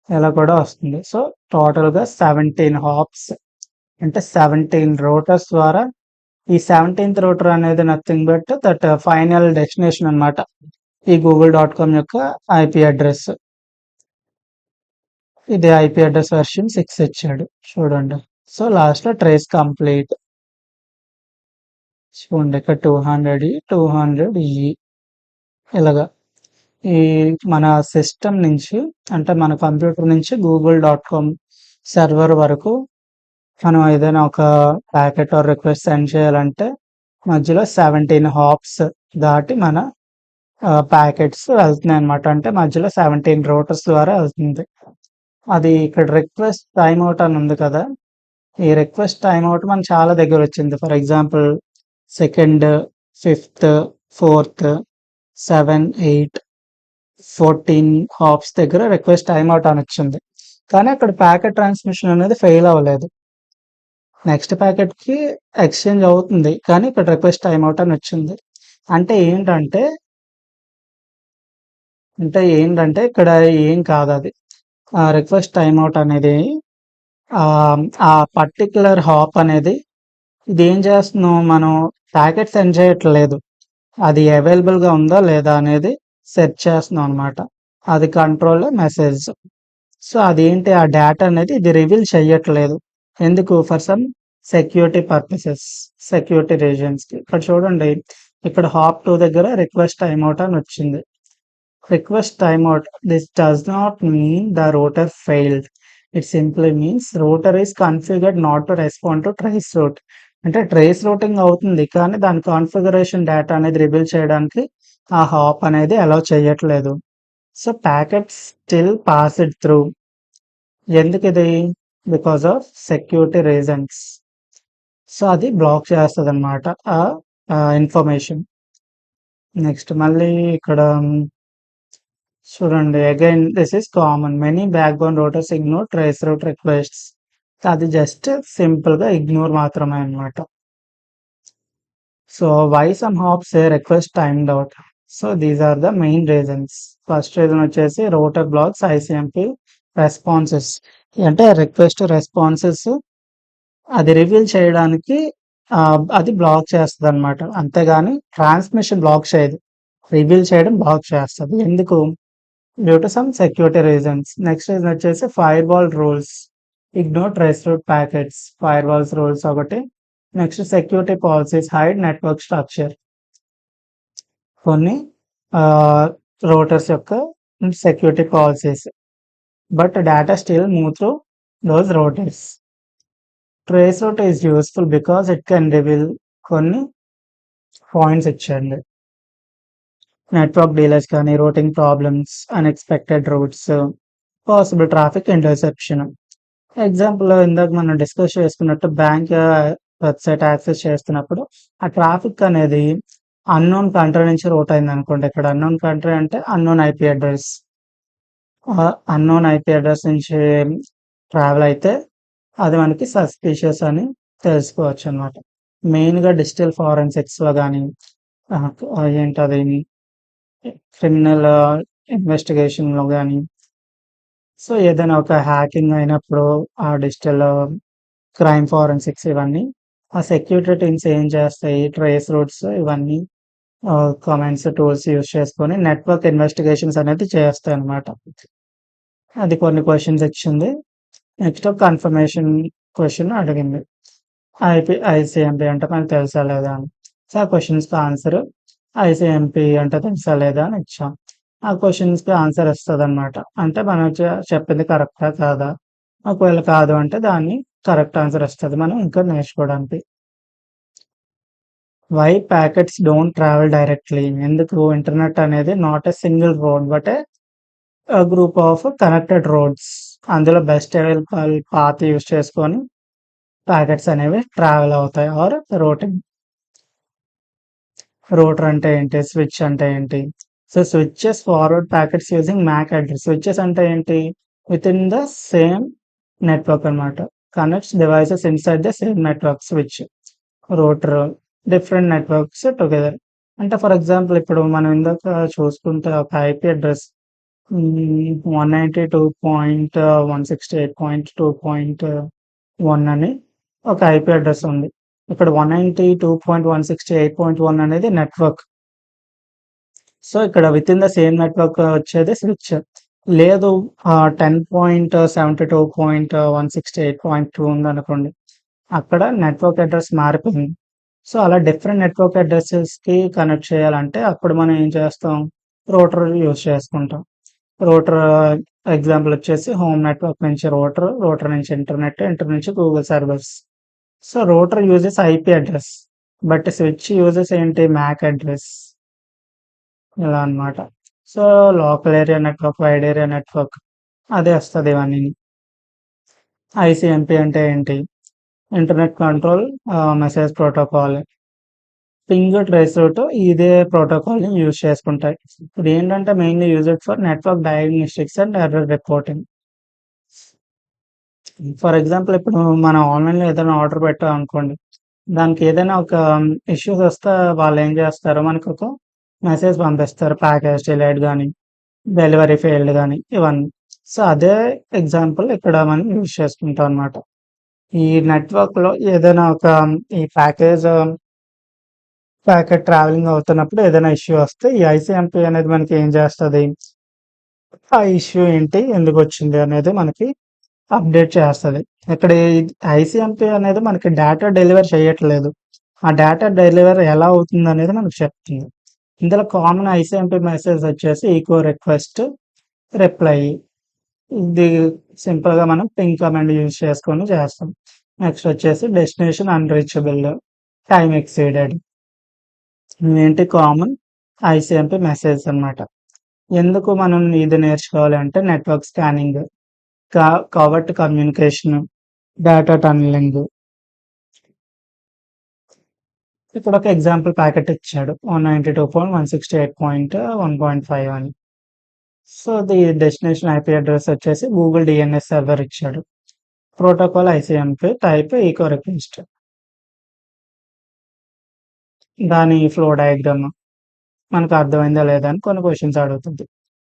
ఇలా కూడా వస్తుంది. సో టోటల్గా 17 హాప్స్ అంటే 17 రోటర్స్ ద్వారా ఈ 17th రోటర్ అనేది nothing but that final destination అనమాట. ఈ google.com యొక్క ఐపీ అడ్రస్. ఇది ఐపీ అడ్రస్ వెర్షన్ 6 ఇచ్చాడు చూడండి. సో లాస్ట్లో ట్రేస్ కంప్లీట్ చూడండి. ఇక్కడ 200E ఇలాగా ఈ మన సిస్టమ్ నుంచి అంటే మన కంప్యూటర్ నుంచి google.com సర్వర్ వరకు మనం ఏదైనా ఒక ప్యాకెట్ ఆర్ రిక్వెస్ట్ సెండ్ చేయాలంటే మధ్యలో 17 హాప్స్ దాటి మన ప్యాకెట్స్ వెళ్తున్నాయి అనమాట. అంటే మధ్యలో 17 రోటర్స్ ద్వారా వెళ్తుంది. అది ఇక్కడ రిక్వెస్ట్ టైమ్ అవుట్ అని ఉంది కదా, ఈ రిక్వెస్ట్ టైమ్ అవుట్ మనకు చాలా దగ్గర వచ్చింది. For example 2nd, 5th, 4th, 7, 8, 14 hops దగ్గర రిక్వెస్ట్ టైమ్ అవుట్ అని వచ్చింది. కానీ అక్కడ ప్యాకెట్ ట్రాన్స్మిషన్ అనేది ఫెయిల్ అవ్వలేదు. నెక్స్ట్ ప్యాకెట్కి ఎక్స్చేంజ్ అవుతుంది, కానీ ఇక్కడ రిక్వెస్ట్ టైమ్ అవుట్ అని వచ్చింది. అంటే ఏంటంటే ఇక్కడ ఏం కాదు అది. రిక్వెస్ట్ టైమ్ అవుట్ అనేది ఆ పర్టిక్యులర్ హాప్ అనేది ఇది ఏం చేస్తున్నాం, మనం ప్యాకెట్ సెండ్ చేయట్లేదు, అది అవైలబుల్గా ఉందా లేదా అనేది సెర్చ్ చేస్తున్నాం అనమాట. అది కంట్రోల్ మెసేజ్. సో అదేంటి ఆ డేటా అనేది ఇది రివీల్ చేయట్లేదు. ఎందుకు? For some security purposes, security రీజన్స్కి. ఇక్కడ చూడండి, ఇక్కడ హాప్ 2 దగ్గర రిక్వెస్ట్ టైమ్అవుట్ అని వచ్చింది. Request timeout, this does not mean the router failed, it simply means router is configured not to respond to traceroute. అంటే ట్రేస్ రూటింగ్ అవుతుంది, కానీ దాని కాన్ఫిగరేషన్ డేటా అనేది రివీల్ చేయడానికి ఆ హాప్ అనేది అలౌ చేయట్లేదు. So packet still passed through. ఎందుకు ఇది? Because of security reasons. So అది బ్లాక్ చేస్తుంది అనమాట ఆ ఇన్ఫర్మేషన్. నెక్స్ట్ మళ్ళీ ఇక్కడ చూడండి, again this is common, many backbone routers ignore trace route requests. అది జస్ట్ సింపుల్గా ఇగ్నోర్ మాత్రమే అనమాట. So why some hops a request timed out. So these are the main reasons. First reason వచ్చేసి router blocks ICMP responses. అంటే request responses అది reveal చేయడానికి అది block చేస్తుంది అనమాట. అంతేగాని ట్రాన్స్మిషన్ బ్లాక్ చేయదు, రివీల్ చేయడం బ్లాక్ చేస్తుంది. ఎందుకు? Due to some security reasons. Next reason వచ్చేసి firewall rules, ignore trace route packets. Firewall rules ఒకటి. Next security policies, hide network structure. కొన్ని రూటర్స్ యొక్క security policies, but data still move through those routers. Traceroute is useful because it can reveal కొన్ని points ఇచ్చండి. Network delays కానీ, routing problems, unexpected routes, possible traffic interception. Example ఇందాక మనం discuss చేసుకున్నట్టు bank website access చేస్తున్నప్పుడు ఆ traffic అనేది unknown country నుంచి రూట్ అయింది అనుకోండి. ఇక్కడ అన్నోన్ కంట్రీ అంటే unknown IP address. Unknown IP address నుంచి ట్రావెల్ అయితే అది మనకి సస్పీషియస్ అని తెలుసుకోవచ్చు అనమాట. మెయిన్గా డిజిటల్ ఫారెన్సిక్స్లో కానీ ఏంటది క్రిమినల్ ఇన్వెస్టిగేషన్లో కానీ, సో ఏదైనా ఒక హ్యాకింగ్ అయినప్పుడు ఆ డిజిటల్ క్రైమ్ ఫారెన్సిక్స్ ఇవన్నీ ఆ సెక్యూరిటీ టీమ్స్ ఏం చేస్తాయి, ట్రేస్ రూట్స్ ఇవన్నీ కమెంట్స్ టూల్స్ యూజ్ చేసుకొని నెట్వర్క్ ఇన్వెస్టిగేషన్స్ అనేది చేస్తాయి అనమాట. అది కొన్ని క్వశ్చన్స్ ఇచ్చింది. నెక్స్ట్ కన్ఫర్మేషన్ క్వశ్చన్ అడిగింది. ఐసీఎంపీ అంటే మనకు తెలుసా లేదా అని. సో, ఆ క్వెషన్స్‌కి ఆన్సర్ ఐసీఎంపీ అంటే తెలుసా లేదా అని ఇచ్చాం. ఆ క్వెషన్స్‌కి ఆన్సర్ వస్తదనమాట. అంటే మనం చెప్పింది కరెక్టా కాదా? ఒకవేళ కాదు అంటే దాన్ని కరెక్ట్ ఆన్సర్ వస్తది. మనం ఇంకా నేర్చుకోవడానికి. Why packets don't travel directly ఎందుకు ఇంటర్నెట్ అనేది not a single road but group of connected roads. అందులో బెస్ట్ అవైలబుల్ పాత్ యూజ్ చేసుకొని ప్యాకెట్స్ అనేవి ట్రావెల్ అవుతాయి ఆర్ రూటింగ్. రూటర్ అంటే ఏంటి? స్విచ్ అంటే ఏంటి? So, switches forward packets using MAC address. Switches అంటే ఏంటి? వితిన్ ద సేమ్ నెట్వర్క్ అనమాట. Connects devices inside the same network switch. Router different networks together. అంటే ఫర్ ఎగ్జాంపుల్ ఇప్పుడు మనం ఇందాక చూసుకుంటే ఒక ఐపీ అడ్రెస్ 192.168.2.1 అని ఒక ఐపీ అడ్రెస్ ఉంది. ఇక్కడ 192.168.1 అనేది నెట్వర్క్. సో, ఇక్కడ వితిన్ ద సేమ్ నెట్వర్క్ వచ్చేది స్విచ్. లేదు 10.72.168.2 ఉందనుకోండి. అక్కడ నెట్వర్క్ అడ్రెస్ మారిపోయింది. సో, అలా డిఫరెంట్ నెట్వర్క్ అడ్రెసెస్‌కి కనెక్ట్ చేయాలంటే అప్పుడు మనం ఏం చేస్తాం? రూటర్ యూజ్ చేసుకుంటాం. రూటర్ ఎగ్జాంపుల్ వచ్చేసి హోమ్ నెట్వర్క్ నుంచి రూటర్, రూటర్ నుంచి ఇంటర్నెట్, ఇంటర్ నుంచి Google servers. So, router uses IP address. But switch uses ఏంటి? MAC address. ఇలా అన్నమాట. So, local area network, wide area network అదే వస్తది ఇవన్నీని. ఐసీఎంపీ అంటే ఏంటి? Internet control message protocol. Ping, trace route ఇదే ప్రోటోకాల్‌ని యూజ్ చేసుకుంటాయి. ఇదేంటంటే mainly used for network diagnostics and error reporting. For example ఇప్పుడు మనం ఆన్‌లైన్‌లో ఏదైనా ఆర్డర్ పెట్టామనుకోండి. దానికి ఏదైనా ఒక ఇష్యూస్ వస్తే వాళ్ళేం చేస్తారు? మనకొక మెసేజ్ పంపిస్తారు. ప్యాకేజ్ డిలేడ్ గాని, డెలివరీ ఫెయిల్డ్ గాని ఇవన్నీ. సో, అదే ఎగ్జాంపుల్ ఇక్కడ మనం యూజ్ చేసుకుంటాం అన్నమాట. ఈ నెట్వర్క్‌లో ఏదైనా ఒక ఈ ప్యాకెట్ ట్రావెలింగ్ అవుతున్నప్పుడు ఏదైనా ఇష్యూ వస్తే ఈ ఐసీఎంపీ అనేది మనకి ఏం చేస్తది? ఆ ఇష్యూ ఏంటి? ఎందుకొచ్చింది? అనేది మనకి అప్డేట్ చేస్తది. ఇక్కడ ఈ ఐసీఎంపీ అనేది మనకి డేటా డెలివర్ చేయట్లేదు. ఆ డేటా డెలివర్ ఎలా అవుతుందనేది మనకు చెప్తుంది. ఇందులో కామన్ ఐసీఎంపీ మెసేజ్ వచ్చేసి ఈకో రిక్వెస్ట్, రిప్లై. ఇది సింపుల్‌గా మనం పింగ్ కమాండ్ యూజ్ చేసుకొని చేస్తాం. నెక్స్ట్ వచ్చేసి డెస్టినేషన్ అన్‌రీచబుల్, టైమ్ ఎక్సీడెడ్. ఇవేంటి కామన్ ఐసీఎంపీ మెసేజెస్ అన్నమాట. ఎందుకు మనం ఇది నేర్చుకోవాలి అంటే నెట్వర్క్ స్కానింగ్, కా కవర్ట్ కమ్యూనికేషన్, డేటా టన్నెలింగ్. ఇక్కడ ఒక ఎగ్జాంపుల్ ప్యాకెట్ ఇచ్చాడు. 192.168.1.5 అని. So, the destination IP address వచ్చేసి గూగుల్ డీఎన్ఎస్ సర్వర్ ఇచ్చాడు. Protocol ICMP, type echo request. దాని ఫ్లో డయాగ్రామ్ మనకు అర్థమైందా లేదా అని కొన్ని క్వెషన్స్ అడుగుతుంది.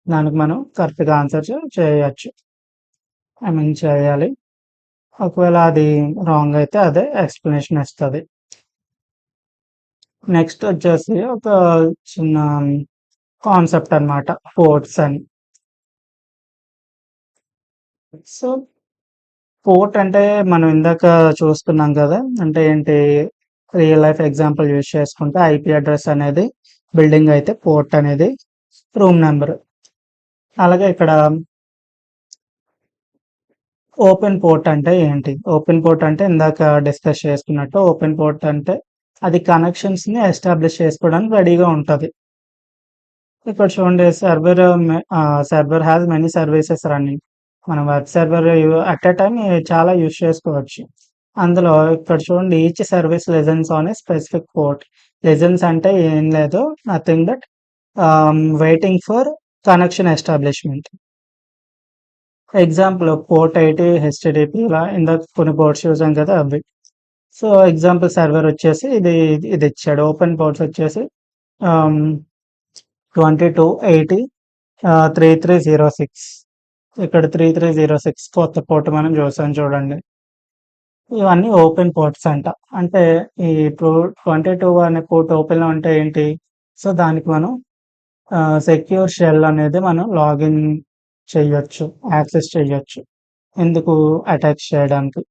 దానికి మనం కరెక్ట్‌గా ఆన్సర్ చేయొచ్చు. చేయాలి. ఒకవేళ అది రాంగ్ అయితే అదే ఎక్స్‌ప్లనేషన్ ఇస్తది. నెక్స్ట్ వచ్చేసి ఒక చిన్న కాన్సెప్ట్ అన్నమాట. పోర్ట్స్ అని. సో, పోర్ట్ అంటే మనం ఇందాక చూస్తున్నాం కదా! అంటే ఏంటి? రియల్ లైఫ్ ఎగ్జాంపుల్ యూజ్ చేసుకుంటే ఐపీ అడ్రెస్ అనేది బిల్డింగ్ అయితే పోర్ట్ అనేది రూమ్ నంబర్. అలాగే ఇక్కడ ఓపెన్ పోర్ట్ అంటే ఏంటి? ఓపెన్ పోర్ట్ అంటే ఇందాక డిస్కస్ చేసుకున్నట్టు ఓపెన్ పోర్ట్ అంటే అది కనెక్షన్స్‌ని ఎస్టాబ్లిష్ చేసుకోవడానికి రెడీగా ఉంటది. ఇక్కడ చూడండి server has many services running. మనం web server at a time చాలా యూజ్ చేసుకోవచ్చు. అందులో ఇక్కడ చూడండి each service listens on a specific port. Listens అంటే ఏం లేదు nothing but waiting for connection establishment. Example port 80 HTTP ఇలా ఇందాక కొన్ని పోర్ట్స్ చూసాం కదా! అవి. సో, ఎగ్జాంపుల్ సర్వర్ వచ్చేసి ఇది ఇచ్చాడు. ఓపెన్ పోర్ట్స్ వచ్చేసి ఆహ్, 2280 3306. ఇక్కడ 3306 కొత్త పోర్ట్ మనం చూసాం చూడండి. ఇవన్నీ ఓపెన్ పోర్ట్స్ అంట. అంటే ఈ ఇప్పుడు 22 అనే పోర్ట్ ఓపెన్‌లో ఉంటే ఏంటి? సో, దానికి మనం సెక్యూర్ షెల్ అనేది మనం లాగిన్ చెయ్యొచ్చు. యాక్సెస్ చెయ్యొచ్చు. ఎందుకు? అటాక్స్ చేయడానికి.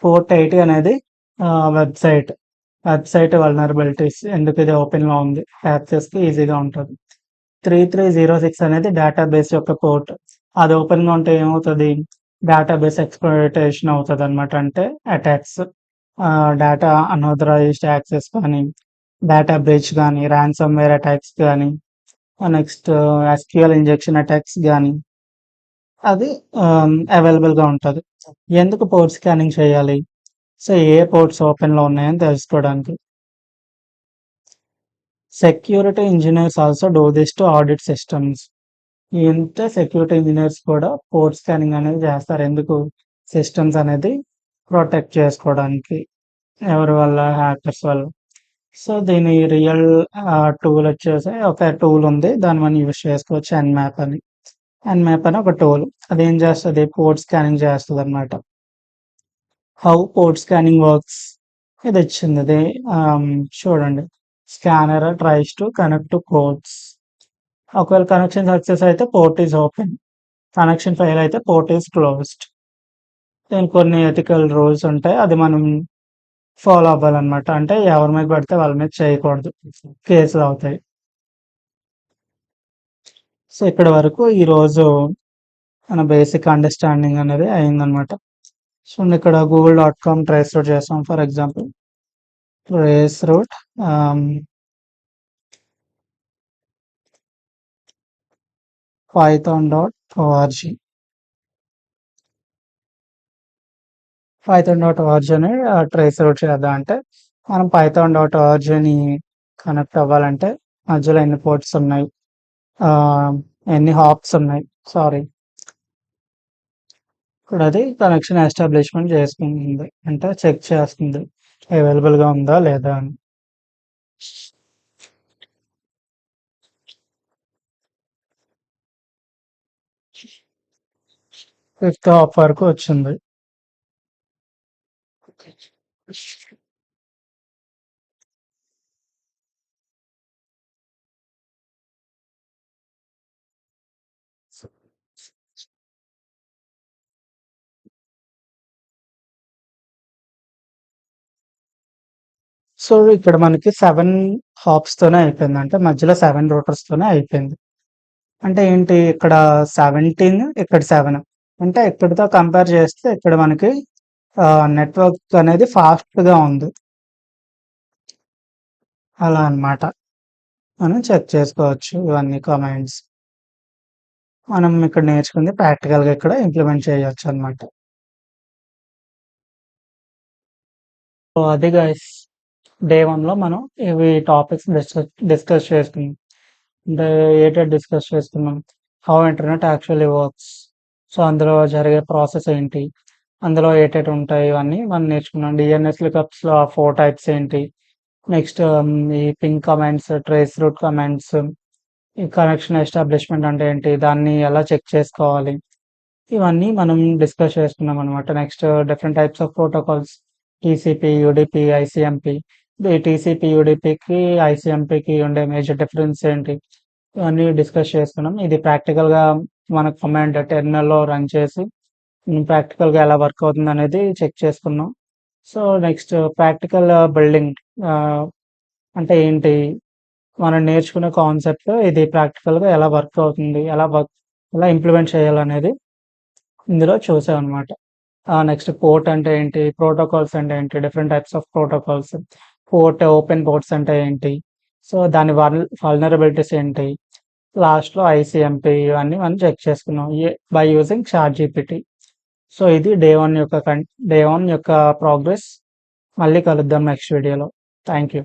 పోర్ట్ 80 అనేది వెబ్సైట్ వల్నరబిలిటీస్ ఎందుకు ఇది ఓపెన్లో ఉంది, యాక్సెస్కి ఈజీగా ఉంటుంది. 3306 అనేది డేటాబేస్ యొక్క పోర్ట్. అది ఓపెన్గా ఉంటే ఏమవుతుంది, డేటాబేస్ ఎక్స్‌ప్లాయిటేషన్ అవుతుంది అనమాట. అంటే అటాక్స్, డేటా అన్‌ఆథరైజ్డ్ యాక్సెస్ కానీ, డేటా బ్రీచ్ కానీ, ర్యాన్సమ్‌వేర్ అటాక్స్ కానీ, నెక్స్ట్ ఎస్‌క్యూఎల్ ఇంజెక్షన్ అటాక్స్ కానీ అది అవైలబుల్గా ఉంటుంది. ఎందుకు పోర్ట్ స్కానింగ్ చేయాలి, సో ఏ పోర్ట్స్ ఓపెన్లో ఉన్నాయని తెలుసుకోవడానికి. Security engineers also do this to audit systems. ఇంతే సెక్యూరిటీ ఇంజనీర్స్ కూడా పోర్ట్ స్కానింగ్ అనేది చేస్తారు. ఎందుకు, సిస్టమ్స్ అనేది ప్రొటెక్ట్ చేసుకోవడానికి ఎవరి వల్ల, హ్యాకర్స్ వల్ల. సో దీని రియల్ టూల్ వచ్చేసి ఒక టూల్ ఉంది, దాన్ని మనం యూజ్ చేసుకోవచ్చు. ఎన్మ్యాప్ అని ఒక టూల్. అదేం చేస్తుంది, పోర్ట్ స్కానింగ్ చేస్తుంది అనమాట. హౌ పోర్ట్ స్కానింగ్ వర్క్స్ ఇది ఇచ్చింది. ఇది చూడండి, scanner tries to connect to ports. ఒకవేళ కనెక్షన్ సక్సెస్ అయితే port is open, connection fail అయితే పోర్ట్ ఈజ్ క్లోజ్డ్. దీనికి కొన్ని ఎథికల్ రూల్స్ ఉంటాయి, అది మనం ఫాలో అవ్వాలన్నమాట. అంటే ఎవరి మీద పడితే వాళ్ళ మీద చేయకూడదు, కేసులు అవుతాయి. సో ఇక్కడ వరకు ఈరోజు మన బేసిక్ అండర్స్టాండింగ్ అనేది అయిందనమాట. సో ఇక్కడ google.com ట్రేస్ రూట్ చేస్తాం. For example trace route python.org అని ట్రేస్ రూట్ చేద్దాం. అంటే మనం python.orgని కనెక్ట్ అవ్వాలంటే మధ్యలో ఎన్ని పోర్ట్స్ ఉన్నాయి, ఎన్ని హాప్స్ ఉన్నాయి, ఇప్పుడు అది కనెక్షన్ ఎస్టాబ్లిష్మెంట్ చేసుకుంటుంది, అంటే చెక్ చేస్తుంది అవైలబుల్గా ఉందా లేదా అని. ఫిఫ్త్ హాప్ వరకు వచ్చింది. సో ఇక్కడ మనకి 7 హాప్స్ తోనే అయిపోయింది, అంటే మధ్యలో 7 రూటర్స్ తోనే అయిపోయింది. అంటే ఏంటి, ఇక్కడ 17, ఇక్కడ 7, అంటే ఇక్కడితో కంపేర్ చేస్తే ఇక్కడ మనకి నెట్వర్క్ అనేది ఫాస్ట్గా ఉంది, అలా అన్నమాట. మనం చెక్ చేసుకోవచ్చు ఇవన్నీ కమాండ్స్. మనం ఇక్కడ నేర్చుకుంది ప్రాక్టికల్గా ఇక్కడ ఇంప్లిమెంట్ చేయొచ్చు అనమాట. సో అది గైస్, డే 1లో మనం ఇవి టాపిక్స్ డిస్కస్ చేసుకున్నాం. అంటే ఏటెడ్ డిస్కస్ చేసుకున్నాం, how internet actually works. So అందులో జరిగే ప్రాసెస్ ఏంటి, అందులో ఏటెడ్ ఉంటాయి, ఇవన్నీ మనం నేర్చుకున్నాం. డిఎన్ఎస్ లుకప్స్లో 4 టైప్స్ ఏంటి, నెక్స్ట్ ఈ ping commands, trace route commands, ఈ కనెక్షన్ ఎస్టాబ్లిష్మెంట్ అంటే ఏంటి, దాన్ని ఎలా చెక్ చేసుకోవాలి, ఇవన్నీ మనం డిస్కస్ చేసుకున్నాం అనమాట. Next different types of protocols, TCP, UDP, ICMP. ఈ టీసీపీ, యూడిపికి, ఐసిఎంపికి ఉండే మేజర్ డిఫరెన్స్ ఏంటి, ఇవన్నీ డిస్కస్ చేసుకున్నాం. ఇది ప్రాక్టికల్గా మన కమాండ్ టెర్మినల్లో రన్ చేసి ప్రాక్టికల్గా ఎలా వర్క్ అవుతుంది అనేది చెక్ చేసుకున్నాం. సో నెక్స్ట్ ప్రాక్టికల్ బిల్డింగ్ అంటే ఏంటి, మనం నేర్చుకునే కాన్సెప్ట్ ఇది ప్రాక్టికల్గా ఎలా వర్క్ అవుతుంది, ఎలా ఇంప్లిమెంట్ చేయాలనేది ఇందులో చూసామన్నమాట. నెక్స్ట్ పోర్ట్ అంటే ఏంటి, ప్రోటోకాల్స్ అంటే ఏంటి, different types of protocols, open ports అంటే ఏంటి, సో దాని వల్నరబిలిటీస్ ఏంటి, లాస్ట్లో ఐసిఎంపి, ఇవన్నీ మనం చెక్ చేసుకున్నాం బై యూజింగ్ ChatGPT. సో ఇది డే 1 యొక్క ప్రోగ్రెస్. మళ్ళీ కలుద్దాం నెక్స్ట్ వీడియోలో. Thank you.